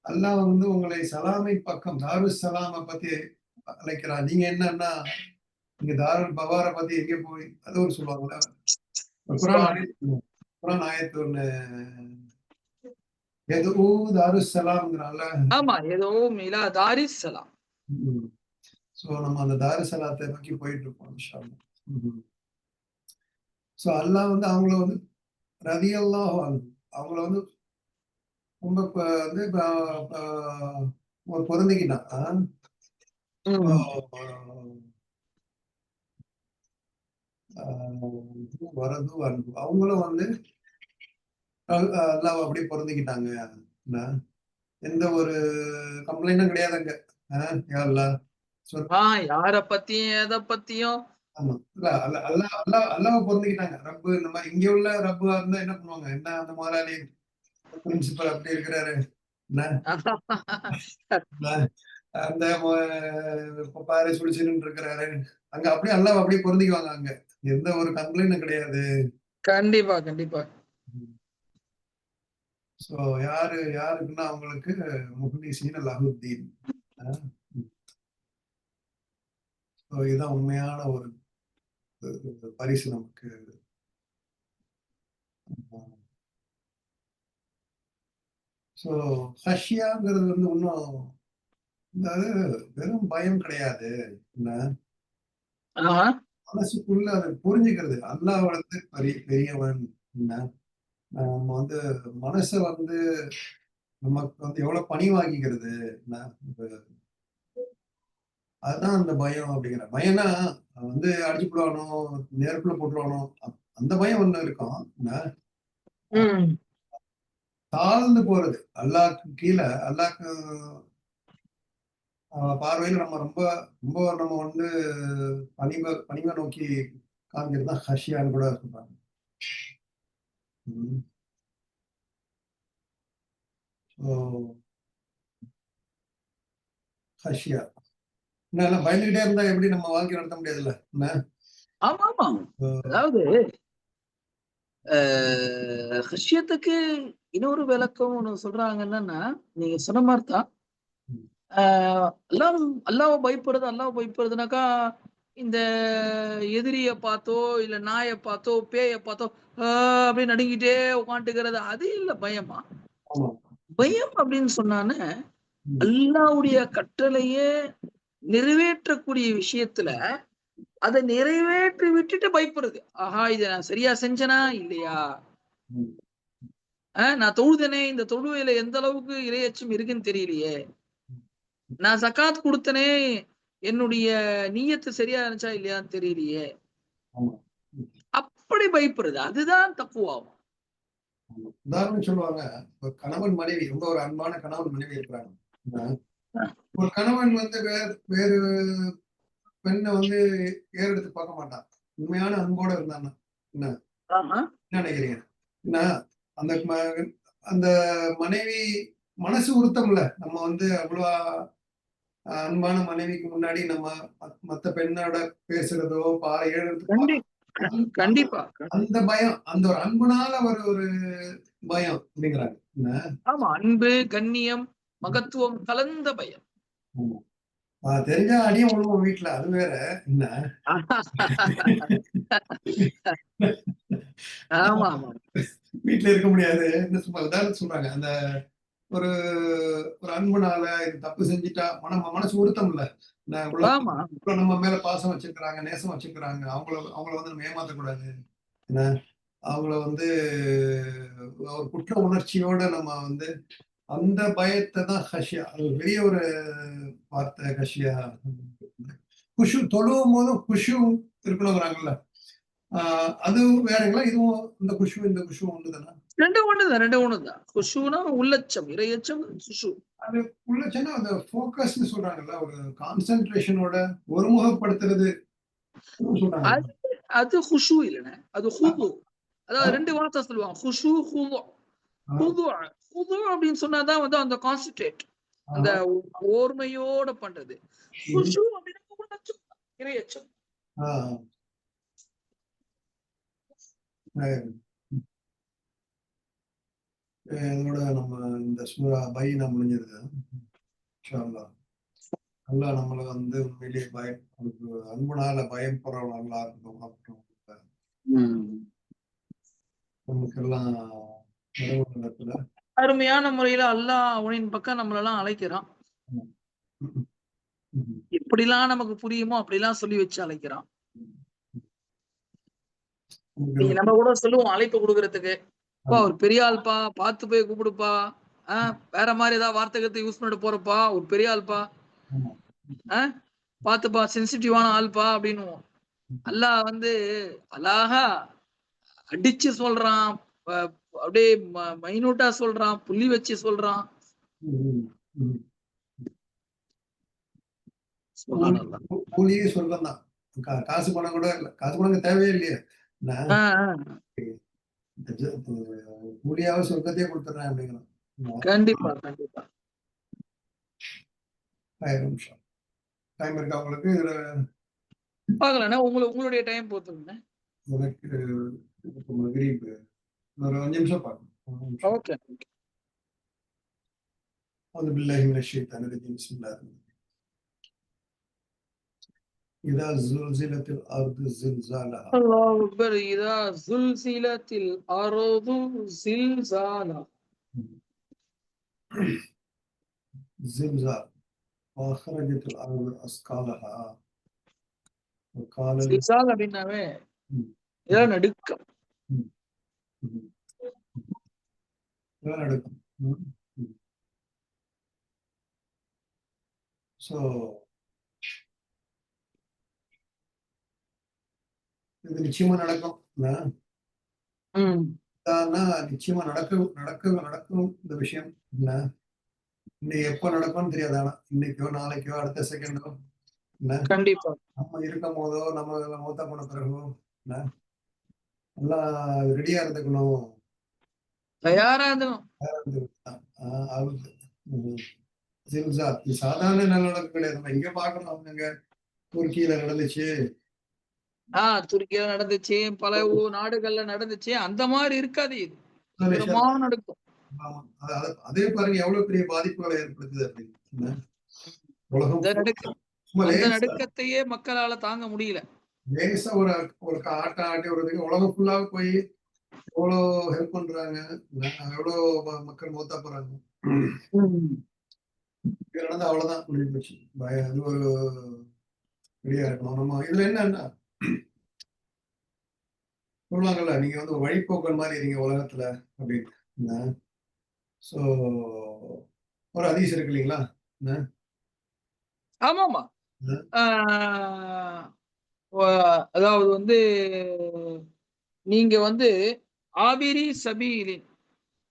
Speaker 1: அல்லாஹ் வந்து உங்களை சலாமை பக்கம், தாரு சலாமை பத்தி அழைக்கிறான். நீங்க என்னன்னா, நீங்க தாருல் பவாரை பத்தி எங்க போய் அது ஒரு சொல்லுவாங்கல்ல. குரான் ஆயத்து ஒண்ணு, எதுவோ தாரு சலாம்ங்கிறான்ல.
Speaker 2: ஆமா, ஏதோ மிலா தாரி சலாம்.
Speaker 1: சோ நம்ம அந்த தாரு சலாத்தை நோக்கி போயிட்டு இருக்கோம் இன்ஷா அல்லாஹ். சோ அல்லாஹ் வந்து அவங்கள வந்து ரலியல்லாஹு அன்ஹு, அவங்கள வந்து ரொம்ப வந்து பொருந்திக்கிட்டான். வரது அன்பு, அவங்களும் வந்து அல்லாஹ் அப்படியே பொருந்திக்கிட்டாங்க. எந்த ஒரு கம்ப்ளைண்டும் கிடையாதுங்க.
Speaker 2: யார பத்தியும் எதை பத்தியும்.
Speaker 1: ஆமா, இல்ல அல்லாஹ் பொருந்திக்கிட்டாங்க. ரப்பு இந்த மாதிரி இங்க உள்ள ரப்பா இருந்தா என்ன பண்ணுவாங்க, என்ன அந்த முதலாளி பிரின்சிபல் அப்படி இருக்கிறாரு, அந்த பாரு சுடிச்சுன்னு இருக்கிறாரு, அங்க அப்படியே அல்லாஹ் அப்படியே பொருந்திக்குவாங்க. அங்க எந்த ஒரு கம்ப்ளைண்டும் கிடையாது.
Speaker 2: கண்டிப்பா கண்டிப்பா.
Speaker 1: சோ யாருக்குன்னா அவங்களுக்கு முஹ்லிஸீன லஹுத்தீன். இதுதான் உண்மையான ஒரு பரிசு நமக்கு. சோ ஹஷ்யாங்கிறது வந்து இன்னும் வெறும் பயம் கிடையாது. மனசுக்குள்ள அதை புரிஞ்சுக்கிறது. அல்லாஹ் வந்து பெரியவன். நம்ம வந்து மனச வந்து நமக்கு வந்து எவ்வளவு பணிவாகிக்கிறது. அதுதான் அந்த பயம் அப்படிங்கிற பயம்னா வந்து அடிச்சு போடுவானோ, நெருப்புல போட்டுருவானோ, அந்த பயம் ஒண்ணு இருக்கும். தாழ்ந்து போறது, அல்லாஹ்க்கு கீழே, அல்லாஹ்க்கு பார்வையில் நம்ம ரொம்ப ரொம்ப நம்ம வந்து பணிவை நோக்கி காண்கிறது தான் ஹஷியான்னு கூட சொல்றாங்க. ஹஷியா பயந்துகிட்டே இருந்தா எப்படி நம்ம வாழ்க்கை நடத்த முடியாதுல்ல.
Speaker 2: ஆமா ஆமா, அதாவது ஹஷ்யத்துக்கு இன்னொரு விளக்கம் ஒண்ணு சொல்றாங்க. என்னன்னா, நீங்க சொன்ன மாதிரிதான் எல்லாரும் அல்லாஹ்வை பயப்படுறதுனாக்கா, இந்த எதிரிய பார்த்தோ இல்ல நாயை பார்த்தோ பேயை பார்த்தோ அப்படின்னு நடுங்கிட்டே உட்காந்துக்கிறது, அது இல்ல பயமா. பயம் அப்படின்னு சொன்னானே, அல்லாஹ்வுடைய கட்டளையே நிறைவேற்றக்கூடிய விஷயத்துல அதை நிறைவேற்றி விட்டுட்டு பயப்படுறது. ஆஹா, இதை நான் சரியா செஞ்சனா இல்லையா, நான் தொழுதனே, இந்த தொழுவையில எந்த அளவுக்கு இரையச்சம் இருக்குன்னு தெரியலையே, நான் ஜகாத் கொடுத்தனே, என்னுடைய நீயத்து சரியா இருந்துச்சா இல்லையான்னு தெரியலையே, அப்படி பயப்படுறது, அதுதான் தக்குவாகும்.
Speaker 1: உதாரணம் சொல்லுவாங்க, கணவன் மனைவி, ரொம்ப ஒரு அன்பான கணவன் மனைவி இருக்கிறாங்க. ஒரு கணவன் வந்து வேறு பெண்ணை வந்து ஏறெடுத்து பார்க்க மாட்டான். உண்மையான அன்போட இருந்தான்னா என்ன நினைக்கிறீங்க? அந்த அந்த மனைவி மனசு உறுத்தம்ல, நம்ம வந்து அவ்வளவு அன்பான மனைவிக்கு முன்னாடி நம்ம மத்த பெண்ணோட பேசுறதோ ஏறெடுத்து
Speaker 2: கண்டிப்பா.
Speaker 1: அந்த பயம், அந்த ஒரு அன்புனால ஒரு பயம் அப்படிங்கிறாங்க. என்ன?
Speaker 2: ஆமா. அன்பு, கண்ணியம், மகத்துவம் கலந்த பயம்.
Speaker 1: ஆமா. தெரிஞ்சா அடியும் விழுவோம் வீட்ல. அது வேற. என்ன?
Speaker 2: ஆமா, ஆமா.
Speaker 1: வீட்ல இருக்க முடியாது. என்ன சும்மா உதாரணத்துக்கு சொல்றாங்க. அந்த ஒரு ஒரு அன்புனால இது தப்பு செஞ்சுட்டா மனசு உறுத்தம்ல. இவ்ளோ
Speaker 2: ஆமா.
Speaker 1: இவ்ளோ நம்ம மேல பாசம் வச்சிருக்கிறாங்க, நேசம் வச்சிருக்கிறாங்க. அவங்கள வந்து நம்ம ஏமாத்தக்கூடாது. என்ன? அவங்கள வந்து ஒரு குற்ற உணர்ச்சியோட நம்ம வந்து அந்த பயத்த தான் ஹஷ்யா. அது ஒரு பெரிய ஒரு வார்த்தை ஹஷ்யா. குஷு தொழுவும்போதும் குஷு இருக்கணுங்கிறாங்கல்ல. ஆ அது வேறங்களா? இதுவும் இந்த குஷுவும் ஒண்ணுதானா?
Speaker 2: 2 ஒண்ணுதான், 2 ஒண்ணுதான். குஷுனா உள்ளச்சம், இரையச்சம், குஷு.
Speaker 1: அது உள்ளச்சன்னா அந்த ஃபோக்கஸ்ன்னு சொல்றாங்கல்ல. ஒரு கான்சன்ட்ரேஷனோட ஒருமுகப்படுத்துறது சொல்றாங்க.
Speaker 2: அது அது குஷு இல்லண்ணே. அது
Speaker 1: அ
Speaker 2: ஹுது.
Speaker 1: அ
Speaker 2: அதாவது 2 வார்த்தை சொல்லுவாங்க. குஷு, ஹுது.
Speaker 1: ஆ
Speaker 2: ஹுது ஹுது அப்படின்னு சொன்னா தான் வந்து அந்த கான்சன்ட்ரேட். அந்த
Speaker 1: ஆ
Speaker 2: ஓர்மையோட பண்றது.
Speaker 1: ம்.
Speaker 2: குஷு அப்படின்னா உள்ளச்சம், இரையச்சம்.
Speaker 1: ஆ அ இதோட நம்ம இந்த சூரா பைனா முடிஞ்சிருது. இன்ஷா அல்லாஹ். அல்லாஹ் நம்மள வந்து உண்மையிலேயே அதுக்கு அன்புனால பயப்படுறவங்களா இருக்கட்டும்.
Speaker 2: ம்.
Speaker 1: நமக்கெல்லாம் இரவு நேரத்துல
Speaker 2: அருமையான முறையில அல்லாஹ் அவனின் பக்கம் நம்மளெல்லாம் அழைக்கிறான்.
Speaker 1: ம், ம், ம்,
Speaker 2: எப்படிலாம் நமக்கு புரியுமோ அப்படிலாம் சொல்லி வச்சு அழைக்கிறான்.
Speaker 1: ம்.
Speaker 2: நீங்க
Speaker 1: நமக்கு
Speaker 2: நம்ம கூட சொல்லுவோம் அழைப்பு குடுக்குறதுக்கு. "அப்பா
Speaker 1: ஆமா,
Speaker 2: ஒரு பெரிய ஆள்ப்பா, பார்த்து போய் கூப்பிடுப்பா. ஆ வேற மாரி ஏதாவது வார்த்தை கீர்த்தை யூஸ் பண்ணிட்டு போறப்பா, ஒரு பெரிய ஆள்ப்பா.
Speaker 1: ஆமா.
Speaker 2: ஆ பார்த்துப்பா, சென்சிட்டிவான ஆள்ப்பா" அப்படின்னுவோம்.
Speaker 1: ம்,
Speaker 2: அல்லாஹ் வந்து அழகா அடிச்சு சொல்றான். ப அப்படியே மைன்யூட்டா சொல்றான். புள்ளி வச்சு சொல்றான்.
Speaker 1: ம், ம். கூலி
Speaker 2: சுப்ஹானல்லாஹ்.
Speaker 1: கூலியே சொர்க்கம் தான். காசு பணம் கூட இல்ல. காசு பணம் தேவையே இல்லையே. நான்
Speaker 2: ஆ, ஆ.
Speaker 1: கூலியாவது சொர்க்கத்தையே குடுத்துடுறேன் அப்படிங்கிறான்.
Speaker 2: கண்டிப்பா, கண்டிப்பா.
Speaker 1: 1000 நிமிஷம். டைம் இருக்கா உங்களுக்கு? இதுல
Speaker 2: பார்க்கலாம்ண்ணே. உங்களுடைய டைம் பொறுத்துங்கண்ணே.
Speaker 1: எனக்கு இப்ப மக்ரிப் ஒரு 5 நிமிஷம் பார்க்கணும். 5 நிமிஷம்.
Speaker 2: ஓகே.
Speaker 1: அவுது பில்லாஹி மினஷ் ஷைத்தானிர் ரஜீம். பிஸ்மில்லாஹிர் ரஹ்மானிர் ரஹீம். இதா ஸுல்ஸிலத்தில் அர்து ஸில்ஸாலஹா.
Speaker 2: அல்லாஹ் அக்பர். இதா ஸுல்ஸிலத்தில் அர்து ஸில்ஸாலஹா.
Speaker 1: زلزال وأخرجت الأرض أثقالها وقال
Speaker 2: ஸில்ஸால் அப்படின்னாவே
Speaker 1: ம், ம்,
Speaker 2: நிலநடுக்கம்.
Speaker 1: ம், ம். நிலநடுக்கம். ம், ம். ஸோ இது நிச்சயமா நடக்கும்.
Speaker 2: ம்.
Speaker 1: ஆனா நிச்சயமா நடக்கும் இந்த விஷயம். என்ன இன்னைக்கு எப்ப நடக்கும்னு தெரியாது. ஆனா இன்னைக்கோ, நாளைக்கோ, அடுத்த செகண்டோ என்ன
Speaker 2: கண்டிப்பா.
Speaker 1: நம்ம இருக்கும்போதோ, நம்ம மூத்தா போன பிறகோ என்ன எல்லாம் ரெடியா இருந்துக்கணும்.
Speaker 2: தயாரா இருந்தணும்.
Speaker 1: இருந்துக்கலாம். ஆபத்து. ம். ஜில்சால். இது சாதாரண நிலநடுக்கம் கிடையாது. நம்ம இங்க பார்க்குறோம். அங்கங்க துருக்கியில நடந்துச்சு.
Speaker 2: துருக்கியில நடந்துச்சு. பல நாடுகள்ல நடந்துச்சு. அந்த மாரி இருக்காது இது.
Speaker 1: இந்தோனேஷியால
Speaker 2: பயங்கரமான நடுக்கம்.
Speaker 1: ஆமா. அதே பாருங்க எவ்வளவு பெரிய பாதிப்புகளை ஏற்படுத்துது அப்படின்னு. என்ன உலகம்
Speaker 2: அந்த
Speaker 1: ஃபுல்லா சும்மா
Speaker 2: அந்த
Speaker 1: லேசா
Speaker 2: நடுக்கத்தையே மக்களால தாங்க முடியல.
Speaker 1: லேசா ஒரு ஒரு ஆட்டம் ஆட்டி விடுறதுக்கு உலகம் ஃபுல்லா போய் எவ்வளோ ஹெல்ப் பண்றாங்க. எவ்வளோ மக்கள் மூத்தா போறாங்க.
Speaker 2: ம்.
Speaker 1: இது நடந்தா அவ்வளவுதான் முடிஞ்சு போச்சு. அது ஒரு ரெடியா இருக்கணும். நம்ம இதுல என்னன்னா சொல்லுவாங்கல்ல, நீங்க வந்து ஒரு வழிப்போக்கன் மாரி இருங்க உலகத்துல அப்படின்னு. என்ன ஸோ ஒரு ஹதீஸ் இருக்கு இல்லைங்களா? என்ன
Speaker 2: ஆமாமா.
Speaker 1: என்ன
Speaker 2: ஆ வ அதாவது வந்து நீங்க வந்து ஆபிரி சபீலின்.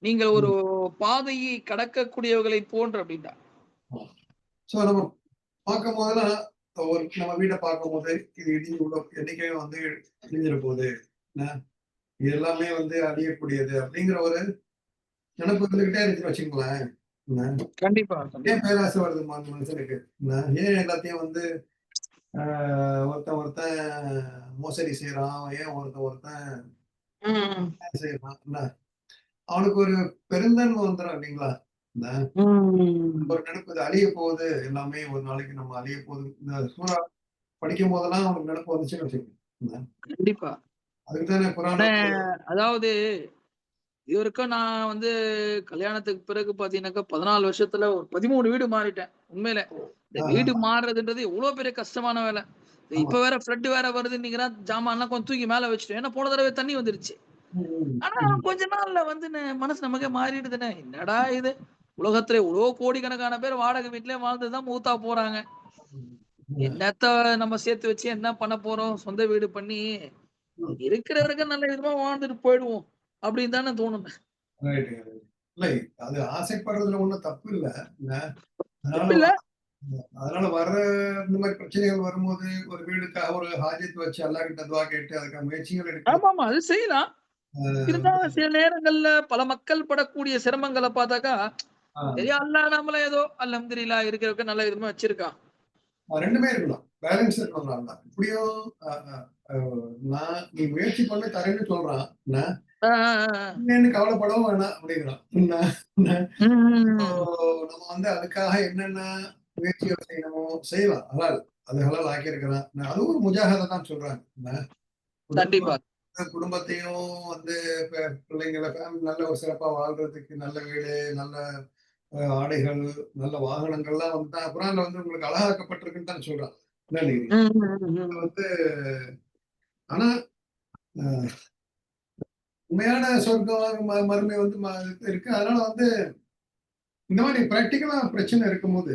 Speaker 2: நீங்கள் ஒரு
Speaker 1: ம்.
Speaker 2: பாதையை கடக்கக்கூடியவர்களைப் போன்று அப்படின்ட்டா.
Speaker 1: ஸோ நம்ம பார்க்கும்போதெல்லாம் ஒரு நம்ம வீட்ட பார்க்கும்போது, இது இடிஞ்சு உள்ள என்னைக்கோ வந்து இடிஞ்சிற போகுது. என்ன இது எல்லாமே வந்து அழியக்கூடியது அப்படிங்கிற ஒரு நினைப்பு இருந்துகிட்டே இருக்குன்னு வச்சுக்கங்களேன். என்ன
Speaker 2: கண்டிப்பா,
Speaker 1: ஏன்
Speaker 2: கண்டிப்பா.
Speaker 1: பேராசை வருது மனுஷனுக்கு? என்ன ஏன் எல்லாத்தையும் வந்து ஒருத்தன் மோசடி செய்யறான், ஏன் ஒருத்தன்
Speaker 2: ம்.
Speaker 1: செய்யறான் என்ன? அவனுக்கு ஒரு பெருந்தன்மை வந்துடும் இல்லைங்களா? இந்த
Speaker 2: ம்.
Speaker 1: ஒரு நினைப்பு இது அழிய போகுது, எல்லாமே ஒரு நாளைக்கு நம்ம அழிய போகுது. இந்த சூறா படிக்கும் போதெல்லாம் அவனுக்கு நினைப்பு வந்துச்சுன்னு வச்சுக்கோங்க.
Speaker 2: கண்டிப்பா.
Speaker 1: அதுக்கு தானே குரான்
Speaker 2: ஆனா,
Speaker 1: வந்து
Speaker 2: அதாவது இதுவரைக்கும் நான் வந்து கல்யாணத்துக்கு பிறகு பார்த்தீங்கன்னாக்கா 14 வருஷத்துல ஒரு 13 வீடு மாறிட்டேன். உண்மையிலே. இந்த வீடு
Speaker 1: ஆ,
Speaker 2: மாறுறதுன்றது எவ்வளோ பெரிய கஷ்டமான வேலை.
Speaker 1: ஆமா.
Speaker 2: இப்ப வேற ஃப்ளட் வேற வருதுன்னீங்கிறான். ஜாமான்லாம் கொஞ்சம் தூக்கி மேல வச்சுட்டேன். ஏன்னா போன தடவை தண்ணி வந்துருச்சு.
Speaker 1: ம்,
Speaker 2: ஆனா
Speaker 1: ம்,
Speaker 2: கொஞ்ச நாள்ல வந்து மனசு நமக்கே மாறிடுதுண்ணே. என்னடா இது? உலகத்துல இவ்ளோ கோடிக்கணக்கான பேர் வாடகை வீட்லயே வாழ்ந்து தான் மூத்தா போறாங்க.
Speaker 1: ம், ம்,
Speaker 2: என்னத்த நம்ம சேர்த்து வச்சு என்ன பண்ண போறோம்? சொந்த வீடு பண்ணி,
Speaker 1: ம்.
Speaker 2: இருக்கிற வரைக்கும் நல்ல விதமா வாழ்ந்துட்டு போயிடுவோம். அப்படின்னு தானே தோணும்.
Speaker 1: Right, right. இல்ல, அது ஆசைப்படுறதுல ஒண்ணும் தப்பு இல்ல. என்ன? அதனால
Speaker 2: தப்பில்ல.
Speaker 1: அதனால வர்ற இந்த மாரி பிரச்சனைகள் வரும்போது, ஒரு வீடுக்காக ஒரு ஹாஜத் வச்சு அல்லாஹ்கிட்ட துவா கேட்டு அதுக்கான முயற்சிகள் எடுக்கிறது
Speaker 2: ஆமாமா. அது செய்யலாம்.
Speaker 1: வந்து
Speaker 2: இருந்தாலும் சில நேரங்கள்ல பல மக்கள் படக்கூடிய சிரமங்கள பார்த்தாக்கா,
Speaker 1: ஆ
Speaker 2: சரி அல்லாஹ் நம்மள ஏதோ அல்ஹம்துலில்லாஹ் இருக்கிறவரைக்கும் நல்ல விதமா வச்சிருக்கான்.
Speaker 1: 2மே இருக்கணும். பேலன்ஸ் இருக்கணும் தான். இப்படியும் அ அ அ நீ முயற்சி பண்ணி தரேன்னு சொல்றான். என்ன?
Speaker 2: ஆ, ஆ, ஆ.
Speaker 1: இல்லன்னு கவலைப்படவும் வேணாம் அப்படிங்கிறான். என்ன? என்ன? இப்போ
Speaker 2: ம்.
Speaker 1: நம்ம வந்து அதுக்காக என்னென்ன முயற்சிகள் செய்யணுமோ செய்யலாம். ஹலால். அது ஹலால் ஆக்கியிருக்கிறான். அதுவும் ஒரு முஜாஹதா தான் சொல்றாங்க. என்ன?
Speaker 2: கண்டிப்பா.
Speaker 1: குடும்பம் குடும்பத்தையும் வந்து பிள்ளைங்கள ஃபேமிலி நல்ல ஒரு சிறப்பா வாழ்றதுக்கு நல்ல வீடு, நல்ல ஆடைகள், நல்ல வாகனங்கள்லாம் வந்து தான் குரான்ல வந்து உங்களுக்கு அழகாக்கப்பட்டிருக்குன்னு தான் சொல்றான். என்ன நினைக்கிறீங்க?
Speaker 2: ம், ம், ம்.
Speaker 1: வந்து ஆனா அ உண்மையான சொர்க்கம் மறுமை வந்து இருக்கு. அதனால வந்து இந்த மாரி பிராக்டிகலா பிரச்சனை இருக்கும்போது,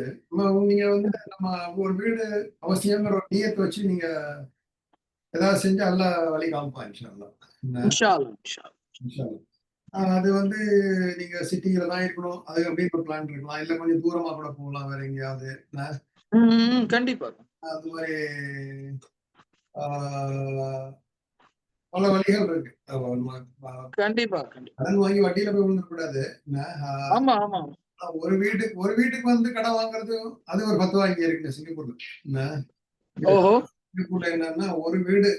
Speaker 1: நீங்க வந்து நம்ம ஒரு வீடு அவசியங்கிற ஒரு நியத்த வச்சு நீங்க ஏதாவது செஞ்சு அல்லாஹ் வழி காமிப்பான் இன்ஷா அல்லாஹ். என்ன?
Speaker 2: இன்ஷா அல்லாஹ், இன்ஷா அல்லாஹ்.
Speaker 1: இன்ஷா அல்லாஹ். அது வந்து நீங்க சிட்டில தான் இருக்கணும். அது அப்படின்னு ஒரு பிளான் இருக்கலாம். இல்ல கொஞ்சம் தூரமா கூட போகலாம் வேற எங்கேயாவது. என்ன?
Speaker 2: ம், ம். கண்டிப்பா.
Speaker 1: அது மாரி ஆ பல வழிகள் இருக்கு.
Speaker 2: கண்டிப்பா, கண்டிப்பா.
Speaker 1: கடன் வாங்கி வட்டியில போய் விழுந்துறக்கூடாது. என்ன?
Speaker 2: ஆமா, ஆமா.
Speaker 1: ஒரு வீட்டுக்கு வந்து கடன் வாங்குறது, அது ஒரு ஃபத்வா இங்க இருக்கு சிங்கப்பூர்ல. என்ன? இங்க
Speaker 2: ஓஹோ!
Speaker 1: சிங்கப்பூர்ல என்னன்னா, ஒரு வீடு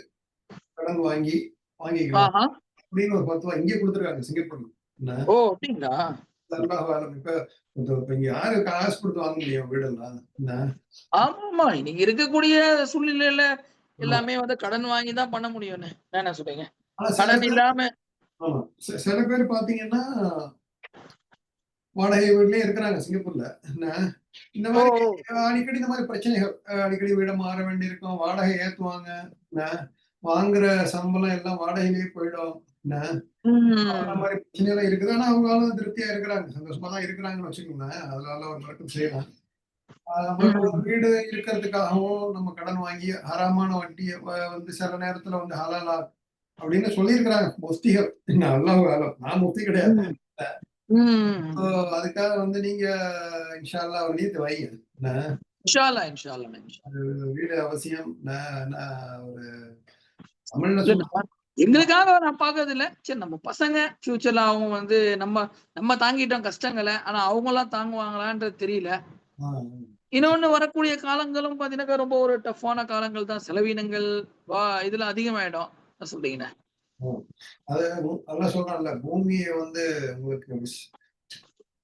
Speaker 1: கடன் வாங்கிக்கலாம்.
Speaker 2: ஆஹா.
Speaker 1: அப்படின்னு ஒரு ஃபத்வா இங்க குடுத்துருக்காங்க சிங்கப்பூர்ல. என்ன?
Speaker 2: ஓ! அப்டிங்களா?
Speaker 1: அல்லாஹ் ஆலம். இப்ப இங்க யாரு காசு குடுத்து வாங்க முடியும் வீடெல்லாம்? என்ன?
Speaker 2: ஆமாமா. இன்னைக்கு இருக்கக்கூடிய சூழ்நிலையில
Speaker 1: ஆமா.
Speaker 2: எல்லாமே வந்து கடன் வாங்கி தான் பண்ண முடியும்னு. என்ன சொல்றீங்க?
Speaker 1: ஆனா சில
Speaker 2: கடன்
Speaker 1: பேர்
Speaker 2: இல்லாம
Speaker 1: ஆமா. சில பேர் பார்த்தீங்கன்னா, வாடகை வீட்லயே இருக்கிறாங்க சிங்கப்பூர்ல. என்ன? இந்த
Speaker 2: ஓ!
Speaker 1: மாரி
Speaker 2: ஓ!
Speaker 1: அடிக்கடி இந்த மாரி பிரச்சனைகள். அடிக்கடி வீட மாற வேண்டியிருக்கும். வாடகை ஏத்துவாங்க. என்ன? வாங்குற சம்பளம் எல்லாம் வாடகையிலேயே போயிடும். என்ன? அந்த
Speaker 2: ம்.
Speaker 1: மாரி பிரச்சனைலாம் இருக்குது. ஆனா அவங்களும் திருப்தியா இருக்கிறாங்க. சந்தோஷமா தான் இருக்கிறாங்கன்னு வச்சுக்கோங்களேன். அதனால ஒரு வரைக்கும் செய்யலாம். பட் ஒரு
Speaker 2: ம்.
Speaker 1: வீடு இருக்கிறதுக்காகவும் நம்ம கடன் வாங்கி ஹராமான வட்டிய வந்து சில நேரத்துல வந்து ஹலாலா அப்படின்னு சொல்லியிருக்கிறாங்க முஃப்திகள். அல்லாஹு அலம். நான் முஃப்தி கிடையாது.
Speaker 2: ம். ம்.
Speaker 1: ஸோ அதுக்காக வந்து நீங்க இன்ஷா அல்லாஹ் ஒரு நியத்து வைங்க. என்ன?
Speaker 2: இன்ஷா அல்லாஹ், இன்ஷா அல்லாஹ், இன்ஷா
Speaker 1: அது வீடு அவசியம். ஒரு தமிழ்ல
Speaker 2: இல்ல
Speaker 1: சொல்ல
Speaker 2: நான் எங்களுக்காக நான் பார்க்கறது இல்ல. சரி நம்ம பசங்க ஃபியூச்சர்ல அவங்க வந்து நம்ம நம்ம தாங்கிட்டோம் கஷ்டங்கள. ஆனா அவங்கலாம் தாங்குவாங்களான்றது தெரியல.
Speaker 1: ஆ,
Speaker 2: இன்னொன்னு வரக்கூடிய காலங்களும் பார்த்தீங்கன்னாக்கா, ரொம்ப ஒரு டஃப்பான காலங்கள் தான். செலவினங்கள் இதுல அதிகமாயிடும். என்ன சொல்றீங்கண்ணே?
Speaker 1: ஆ. அது அல்லாஹ் சொல்றான்ல, பூமிய வந்து உங்களுக்கு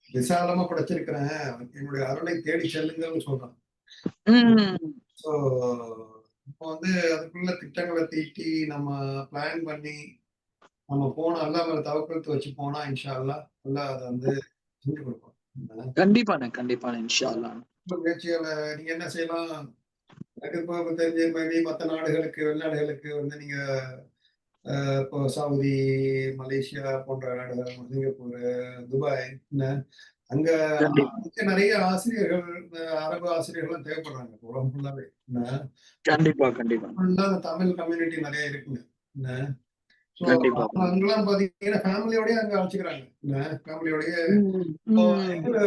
Speaker 1: விசாலமா படைச்சிருக்கிறேன். என்னுடைய அருளை தேடி செல்லுங்கள்னு சொல்றான்.
Speaker 2: ம்.
Speaker 1: ஸோ இப்போ வந்து அதுக்குள்ள திட்டங்கள தீட்டி, நம்ம பிளான் பண்ணி, நம்ம போனா அல்லாஹ் மேல தவக்கல்த்து வச்சு போனா இன்ஷா அல்லாஹ், அல்லாஹ் அத வந்து செஞ்சு குடுப்பான்.
Speaker 2: கண்டிப்பாண்ணே, கண்டிப்பாண்ணே. இன்ஷா அல்லாஹ்.
Speaker 1: முயற்சிகள நீங்க என்ன செய்யலாம்? எனக்கு இப்ப தெரிஞ்ச மேபி மத்த நாடுகளுக்கு, வெளிநாடுகளுக்கு வந்து நீங்க இப்போ சவுதி, மலேசியா போன்ற நாடுகள், சிங்கப்பூரு, துபாய் என்ன அங்க
Speaker 2: கண்டிப்பா,
Speaker 1: அங்க நெறைய ஆசிரியர்கள், அரபு ஆசிரியர்கள்லாம் தேவைப்படுறாங்க. இப்ப உலகம் ஃபுல்லாவே. என்ன
Speaker 2: கண்டிப்பா, கண்டிப்பா,
Speaker 1: ஃபுல்லா அந்த தமிழ் கம்யூனிட்டி நெறைய இருக்குங்க. என்ன ஸோ
Speaker 2: கண்டிப்பா.
Speaker 1: அங்கலாம் பார்த்தீங்கன்னா, ஃபேமிலியோடயே அங்க அழைச்சுக்கிறாங்க. என்ன ஃபேமிலியோடயே
Speaker 2: ம்.
Speaker 1: இப்போ
Speaker 2: ம்.
Speaker 1: இவரு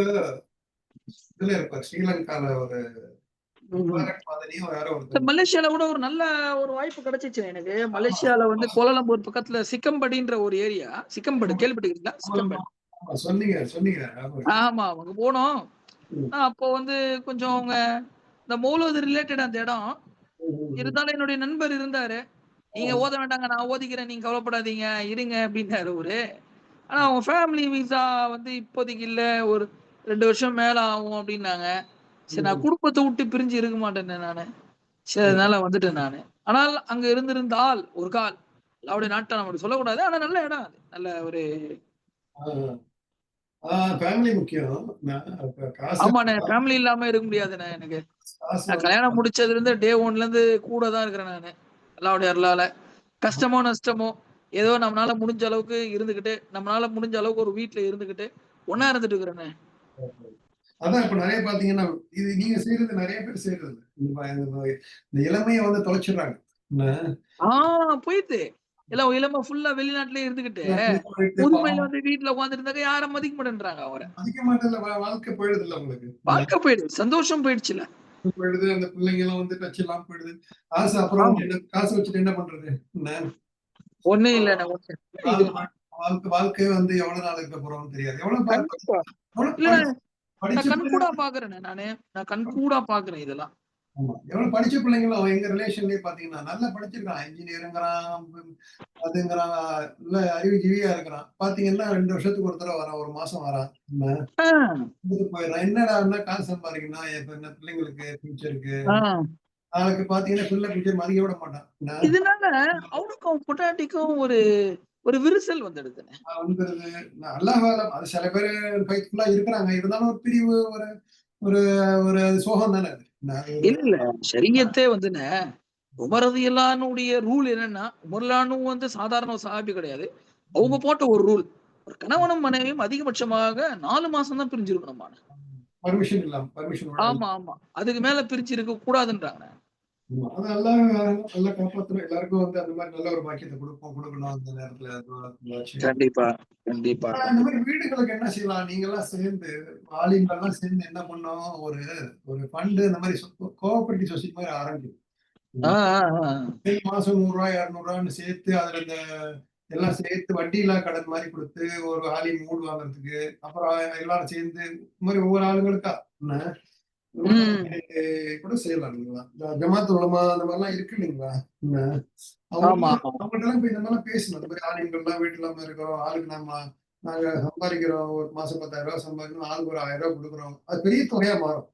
Speaker 1: இதுல இருப்பார். ஸ்ரீலங்கால ஒரு
Speaker 2: ம்.
Speaker 1: முபாரக் மதனியும் யாரோ
Speaker 2: இந்த
Speaker 1: ஒருத்தர்.
Speaker 2: மலேசியால கூட ஒரு நல்ல ஒரு வாய்ப்பு கிடைச்சுச்சு எனக்கு. மலேசியால வந்து கோலாலம்பூர் பக்கத்துல சிக்கம்படின்ற ஒரு ஏரியா. சிக்கம்படு
Speaker 1: ஆமா,
Speaker 2: கேள்விப்பட்டிருக்கீங்களா?
Speaker 1: ஆமா, ஆமா.
Speaker 2: சிக்கம்படு.
Speaker 1: ஆமா. சொன்னீங்க. ஞாபகம் இருக்கு.
Speaker 2: ஆமா. அங்க போனோம்.
Speaker 1: ம்.
Speaker 2: அப்போ வந்து கொஞ்சம் அவங்க இந்த மௌலூத் ரிலேட்டட் அந்த இடம். இருந்தாலும் என்னுடைய நண்பர் இருந்தாரு. நீங்க ஓத வேண்டாங்க, நான் ஓதிக்கிறேன், நீங்க கவலைப்படாதீங்க, இருங்க அப்படின்னாரு அவரு. ஆனா அவங்க ஃபேமிலி விசா வந்து இப்போதைக்கு இல்ல. ஒரு 2 வருஷம் மேல ஆகும் அப்படின்னாங்க. சரி, நான் குடும்பத்த விட்டு பிரிஞ்சு இருக்க மாட்டேனே நானு. சரி, அதனால வந்துட்டேன் நானு. ஆனால் அங்க இருந்திருந்தால் ஒரு கால் அவருடைய நாட்ட நம்ம சொல்லக்கூடாது. ஆனா நல்ல இடம் அது. நல்ல ஒரு
Speaker 1: ஃபேமிலி முக்கியம். நான் அப்ப காசு
Speaker 2: ஆமாண்ணே. ஃபேமிலி இல்லாம இருக்க முடியாதுண்ணே எனக்கு.
Speaker 1: காசு
Speaker 2: நான்
Speaker 1: வந்து
Speaker 2: கல்யாணம் முடிச்சதுலருந்து டே 1லேருந்து கூட தான் இருக்கிறேன் நானு. அல்லாஹ்வுடைய அருளால. கஷ்டமோ, நஷ்டமோ ஏதோ நம்மனால முடிஞ்ச அளவுக்கு இருந்துகிட்டு, நம்மனால முடிஞ்ச அளவுக்கு ஒரு வீட்ல இருந்துகிட்டு, ஒண்ணா இருந்துட்டு இருக்கிறேண்ணே.
Speaker 1: அதான் இப்ப நெறைய பார்த்தீங்கன்னா, இது நீங்க செய்றது நெறைய பேர் செய்றது இல்ல. இந்த இளமைய வந்து தொலைச்சுடுறாங்க. என்ன
Speaker 2: ஆ போயிட்டு. எல்லாம் இளம ஃபுல்லா வெளிநாட்டிலேயே இருந்துகிட்டு,
Speaker 1: போயிட்டு
Speaker 2: முதுமையில
Speaker 1: பாவம்
Speaker 2: வந்து வீட்ல உட்கார்ந்துட்டு இருந்தாக்க யாரும் மதிக்க மாட்டேன்றாங்க அவர.
Speaker 1: மதிக்க மாட்டேன்ல வாழ்க்கை போயிடுதுல்ல உங்களுக்கு. என்ன
Speaker 2: வாழ்க்கை போயிடுது. சந்தோஷம் போயிடுச்சுல்ல.
Speaker 1: போயிடுது, அந்த பிள்ளைங்கலாம் வந்து டச் இல்லாம போயிடுது. காசு அப்புறம்
Speaker 2: ஆமா.
Speaker 1: வந்து என்ன காசு வச்சுட்டு என்ன பண்றது? என்ன
Speaker 2: ஒண்ணும் இல்லண்ணே. ஒண்ணு
Speaker 1: வாழ்
Speaker 2: இது
Speaker 1: வாழ்க்கை வந்து எவ்வளவு நாள் இருக்க போறோம்னு தெரியாது.
Speaker 2: கண்டிப்பா.
Speaker 1: எவ்வளவு
Speaker 2: இல்லண்ணே,
Speaker 1: படிச்ச படிச்ச
Speaker 2: நான்
Speaker 1: பிள்ளைங்க
Speaker 2: கண்கூடா பார்க்கிறேண்ணே நானு. நான் கண்கூடா பார்க்கிறேன் இதெல்லாம்.
Speaker 1: ஆமா. எவ்வளவு படிச்ச பிள்ளைங்களும் எங்க ரிலேஷன்லயே பாத்தீங்கன்னா, நல்லா படிச்சிருக்கான். இன்ஜினியருங்கிறான், அதுங்கிறான், நல்ல அறிவுஜீவியா இருக்கிறான். பாத்தீங்கன்னா 2 வருஷத்துக்கு ஒரு தடவ வரான். 1 மாசம் வரான். என்ன
Speaker 2: ஆ,
Speaker 1: வந்துட்டு போயிடுறான். என்னடான்னா காசு சம்பாதிக்கணும். இப்ப என்ன பிள்ளைங்களுக்கு ஃபியூச்சருக்கு.
Speaker 2: ஆ.
Speaker 1: நாளைக்கு பாத்தீங்கன்னா பிள்ளை ஃபியூச்சர் மதிக்க விட மாட்டான். என்ன
Speaker 2: இதனால அவனுக்கும் பொண்டாட்டிக்கும் ஒரு ஒரு விரிசல் வந்துடுதுண்ணே.
Speaker 1: வந்துருது. நல்ல வேலை. அது சில பேரு ஃபெய்த்ஃபுல்லா இருக்கிறாங்க. இருந்தாலும் ஒரு பிரிவு, ஒரு ஒரு ஒரு அது சோகம் தானே அது. என்ன அது ஒரு
Speaker 2: இல்ல, ஷரியத்தே வந்துண்ணே, உமர் ரலியல்லாஹுடைய ரூல் என்னன்னா, உமர்லானு வந்து சாதாரண ஒரு சஹாபி கிடையாது. அவங்க போட்ட ஒரு ரூல். ஒரு கணவனும் மனைவியும் அதிகபட்சமாக 4 மாசம் தான் பிரிஞ்சிருக்கணுமாண்ணே.
Speaker 1: பர்மிஷன் இல்லாம பர்மிஷனோட
Speaker 2: ஆமா, ஆமா. அதுக்கு மேல பிரிஞ்சு இருக்க கூடாதுன்றாங்கண்ணே.
Speaker 1: ஆமா. அது அல்லாஹ் நல்லா காப்பாத்தணும். எல்லாருக்கும் வந்து அந்த மாரி நல்ல ஒரு பாக்கியத்த குடுக்கணும் அந்த நேரத்துல துஆச்சு.
Speaker 2: கண்டிப்பா, கண்டிப்பா,
Speaker 1: ஆனா இந்த மாரி
Speaker 2: கண்டிப்பா.
Speaker 1: வீடுகளுக்கு என்ன செய்யலாம்? நீங்கலாம் சேர்ந்து ஆலிம்கள்லாம் சேர்ந்து என்ன பண்ணோம்? ஒரு ஒரு ஃபண்ட் இந்த மாரி கோஆப்பரேட்டிவ் சொசைட்டி மாரி ஆரம்பிக்கணும்.
Speaker 2: ஆ,
Speaker 1: ம்.
Speaker 2: ஆ, ஆ.
Speaker 1: மாசம் ரூ. 100 ரூ. 200ன்னு சேர்த்து அதுல இந்த எல்லாம் சேர்த்து வட்டியில்லா கடன் மாரி குடுத்து ஒரு ஆலிம் வீடு வாங்குறதுக்கு, அப்புறம் எல்லாரும் சேர்ந்து இந்த மாரி ஒவ்வொரு ஆளுங்களுக்கா என்ன இந்த
Speaker 2: ம்.
Speaker 1: மாரி கூட செய்யலாம் இல்லைங்களா? ஜமாத் உலமா அந்த மாரிலாம் இருக்கு இல்லைங்களா? என்ன
Speaker 2: ஆமா,
Speaker 1: அவங்கள்ட்டலாம்
Speaker 2: ஆமா.
Speaker 1: அவங்கள்ட்டலாம் போய் இந்த மாரிலாம் பேசணும். இந்த மாரி ஆலிம்கள்லாம் வீடு இல்லாம இருக்கிறோம். ஆளுக்கு நாங்க சம்பாதிக்கிறோம். ஒரு மாசம் ரூ. 10,000 சம்பாதிக்கணும். ஆளுக்கு ஒரு ரூ. 1000 குடுக்குறோம். அது பெரிய தொகையா மாறும்.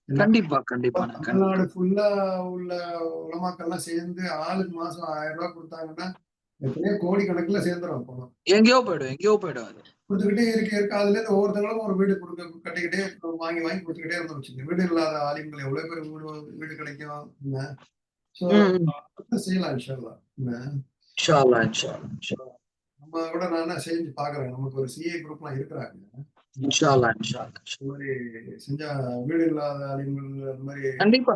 Speaker 1: என்ன
Speaker 2: கண்டிப்பா, கண்டிப்பாண்ணே.
Speaker 1: தமிழ்நாடு
Speaker 2: கண்டிப்பா.
Speaker 1: ஃபுல்லா உள்ள உலமாக்கள்லாம் சேர்ந்து ஆளுக்கு மாசம் ரூ. 1000 குடுத்தாங்கன்னா, எத்தனையோ கோடிக்கணக்குல சேர்ந்துரும் பணம்.
Speaker 2: எங்கேயோ போயிடும், எங்கேயோ போயிடும் அது.
Speaker 1: குடுத்துக்கிட்டே இருக்க அதுலேருந்து ஒவ்வொருத்தங்களுக்கும் ஒரு வீடு கட்டிக்கிட்டே வாங்கி வாங்கி குடுத்துக்கிட்டே இருந்தோம்னு வச்சுக்கங்க. வீடு இல்லாத ஆலிம்கள் எவ்வளோ பேர் வீடு கிடைக்கும். என்ன ஸோ
Speaker 2: ம், ம்.
Speaker 1: செய்யலாம் இன்ஷா அல்லாஹ். என்ன
Speaker 2: இன்ஷா அல்லாஹ், இன்ஷா அல்லாஹ், இன்ஷா
Speaker 1: நம்ம கூட நான் என்ன செஞ்சு பார்க்குறேன். நமக்கு ஒரு சிஏ குரூப்லாம் இருக்கிறாங்க. என்ன
Speaker 2: இன்ஷா அல்லாஹ், இன்ஷா அல்லாஹ்.
Speaker 1: இந்த மாரி செஞ்சா வீடு இல்லாத ஆலிம்கள் அந்த மாரி
Speaker 2: கண்டிப்பா.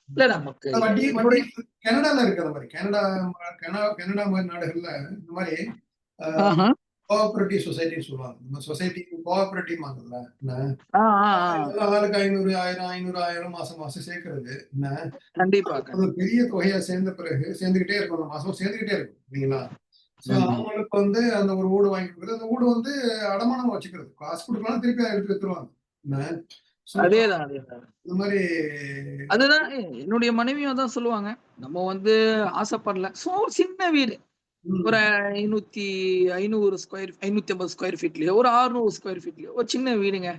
Speaker 2: இல்ல நமக்கு
Speaker 1: வட்டி வட்டி
Speaker 2: என்னுடைய
Speaker 1: கனடால இருக்கு அந்த மாரி. கனடா மாரி நாடுகள்ல இந்த மாரி அ
Speaker 2: ஆஹா.
Speaker 1: கோஆப்பரேட்டிவ் சொசைட்டின்னு சொல்லுவாங்க. நம்ம சொசைட்டி கோஆப்பரேட்டிவ்ம்பாங்கல்ல. என்ன
Speaker 2: ஆ, ஆ, ஆ.
Speaker 1: எல்லாம் ஆளுக்கு 500, 1000, 500, 1000 மாசம் மாசம் சேர்க்கிறது. என்ன
Speaker 2: கண்டிப்பா,
Speaker 1: ஒரு
Speaker 2: கண்டிப்பா.
Speaker 1: பெரிய தொகையா சேர்ந்த பிறகு சேர்ந்துகிட்டே இருக்கும். அந்த மாசம் சேர்ந்துகிட்டே இருக்கும். இல்லைங்களா? ஸோ
Speaker 2: ம்.
Speaker 1: அவங்களுக்கு வந்து அந்த ஒரு வீடு வாங்கி குடுக்குறது. அந்த வீடு வந்து அடமானமா வச்சுக்கிறது. காசு குடுக்கலாம் திருப்பி எடுத்து வித்துருவாங்க. என்ன ஸோ
Speaker 2: அதேதான், அதேதான்.
Speaker 1: இந்த மாரி
Speaker 2: அதுதான் என்னுடைய மனைவியும் அதான் சொல்லுவாங்க. நம்ம வந்து ஆசைப்படல. ஒரு சின்ன வீடு. ஒரு
Speaker 1: ம்.
Speaker 2: 500 550 ஸ்கொயர் ஃபீட்லயோ, ஒரு 600 ஸ்கொயர் ஃபீட்லயோ ஒரு சின்ன வீடுங்க.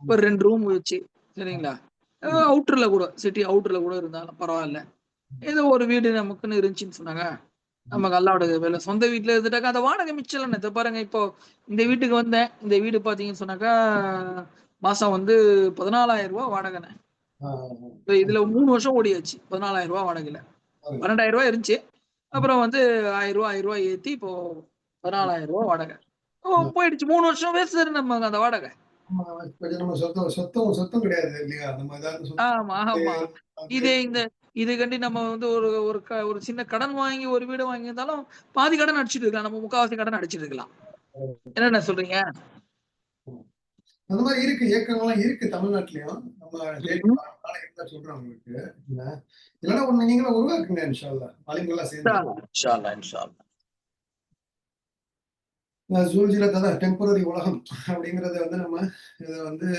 Speaker 2: ஒரு 2 ரூம் வச்சு, சரிங்களா?
Speaker 1: ம்.
Speaker 2: அவுட்டர்ல கூட, சிட்டி அவுட்டர்ல கூட இருந்தாலும் பரவால்ல. ஏதோ ஒரு வீடு நமக்குன்னு இருந்துச்சுன்னு சொன்னாங்க.
Speaker 1: ம்.
Speaker 2: நமக்கு அல்லாவோட வேலை. சொந்த வீட்ல இருந்துட்டாக்கா, அந்த வாடகை மிச்சம் இல்லண்ணே. இதோ பாருங்க, இப்போ இந்த வீட்டுக்கு வந்தேன். இந்த வீடு பார்த்தீங்கன்னு சொன்னாக்கா, மாசம் வந்து ரூ. 14,000 வாடகைண்ணே.
Speaker 1: ஆ,
Speaker 2: இப்ப இதுல 3 வருஷம் ஓடியாச்சு. ரூ. 14,000 வாடகையில. ரூ.
Speaker 1: ஆ.
Speaker 2: 12,000 இருந்துச்சு. அப்புறம் வந்து ரூ. 1,000 ஏத்தி இப்போ ரூ. 14,000 வாடகை.
Speaker 1: ஆ.
Speaker 2: போயிடுச்சு. 3 வருஷம் வேஸ்ட் நமக்கு அந்த வாடகை.
Speaker 1: ஆமா. கொஞ்சம் நம்ம சொத்தம் சொத்தம் கிடையாது இல்லையா? நம்ம ஏதாவது
Speaker 2: ஆமா,
Speaker 1: சொத்து
Speaker 2: ஆமா.
Speaker 1: அது
Speaker 2: இதே இந்த இதுக்காண்டி நம்ம வந்து ஒரு ஒரு ஒரு சின்ன கடன் வாங்கி ஒரு வீடு வாங்கியிருந்தாலும், பாதி கடன் அடைச்சுட்டு இருக்கலாம். நம்ம முக்காவாசி கடன் அடைச்சுட்டு இருக்கலாம். என்னண்ணே சொல்றீங்க?
Speaker 1: அந்த மாரி இருக்கு. இயக்கங்கள்லாம் இருக்கு தமிழ்நாட்டிலயும். நம்ம தேடி
Speaker 2: ம்ஹ்ம்.
Speaker 1: பார்த்தனால இருந்தா சொல்றேன் உங்களுக்கு. என்ன இல்லன்னா ஒண்ணு நீங்களும் உருவாக்குங்க இன்ஷா அல்லாஹ். ஆளுங்கலாம்
Speaker 2: இன்ஷா
Speaker 1: சேர்ந்து.
Speaker 2: அல்லாஹ், இன்ஷா அல்லாஹ், இன்ஷா அல்லாஹ்.
Speaker 1: சூழ்ச்சியில டெம்பரரி உலகம் அப்படிங்கறத வந்து நம்ம இதை வந்து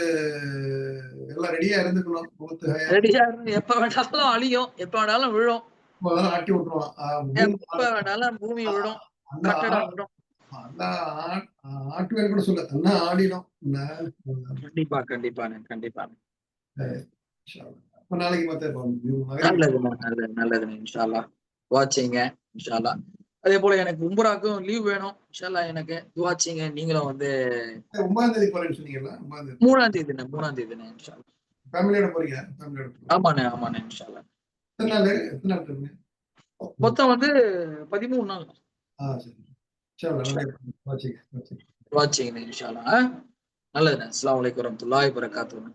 Speaker 1: எல்லாம் ரெடியா இருந்துக்கணும்.
Speaker 2: ரெடியா இருந்து எப்ப வேணாலும் அழியும், எப்ப வேணாலும் விழும்,
Speaker 1: ஆட்டி விட்டுருவான்.
Speaker 2: எப்ப வேணாலும் பூமி விழும்,
Speaker 1: அந்த
Speaker 2: கட்டடம் விழும்.
Speaker 1: அந்த ஆட்டுவேன் கூட சொல்ல தன்னா ஆடிடும்.
Speaker 2: கண்டிப்பா கண்டிப்பாண்ணே கண்டிப்பாண்ணே.
Speaker 1: அப்ப நாளைக்கு
Speaker 2: நல்லதுண்ணே நல்லது நல்லதுண்ணே. இன்ஷா அல்லாஹ் வாட்சிங்க இன்ஷா அல்லாஹ். அதே போல எனக்கு உம்ராக்கும் லீவ் வேணும் இன்ஷா அல்லாஹ். எனக்கு வாட்சிங்க நீங்களும் வந்து
Speaker 1: 9ஆம் தேதி போறேன்னு சொன்னீங்கல்ல?
Speaker 2: 3ஆம் தேதிண்ணே இன்ஷா அல்லாஹ்.
Speaker 1: ஃபேமிலியோட போறீங்க?
Speaker 2: ஆமாண்ணே ஆமாண்ணே இன்ஷா அல்லாஹ்.
Speaker 1: எத்தனை நாள் இருக்குங்க?
Speaker 2: மொத்தம் வந்து 13 நாள்.
Speaker 1: சரி.
Speaker 2: வாட்சிங்கண்ணே இன்ஷா அல்லாஹ். நல்லதுண்ணே. அஸ்ஸலாமு அலைக்கும் வரஹ்மத்துல்லாஹி வபரகாத்துஹு.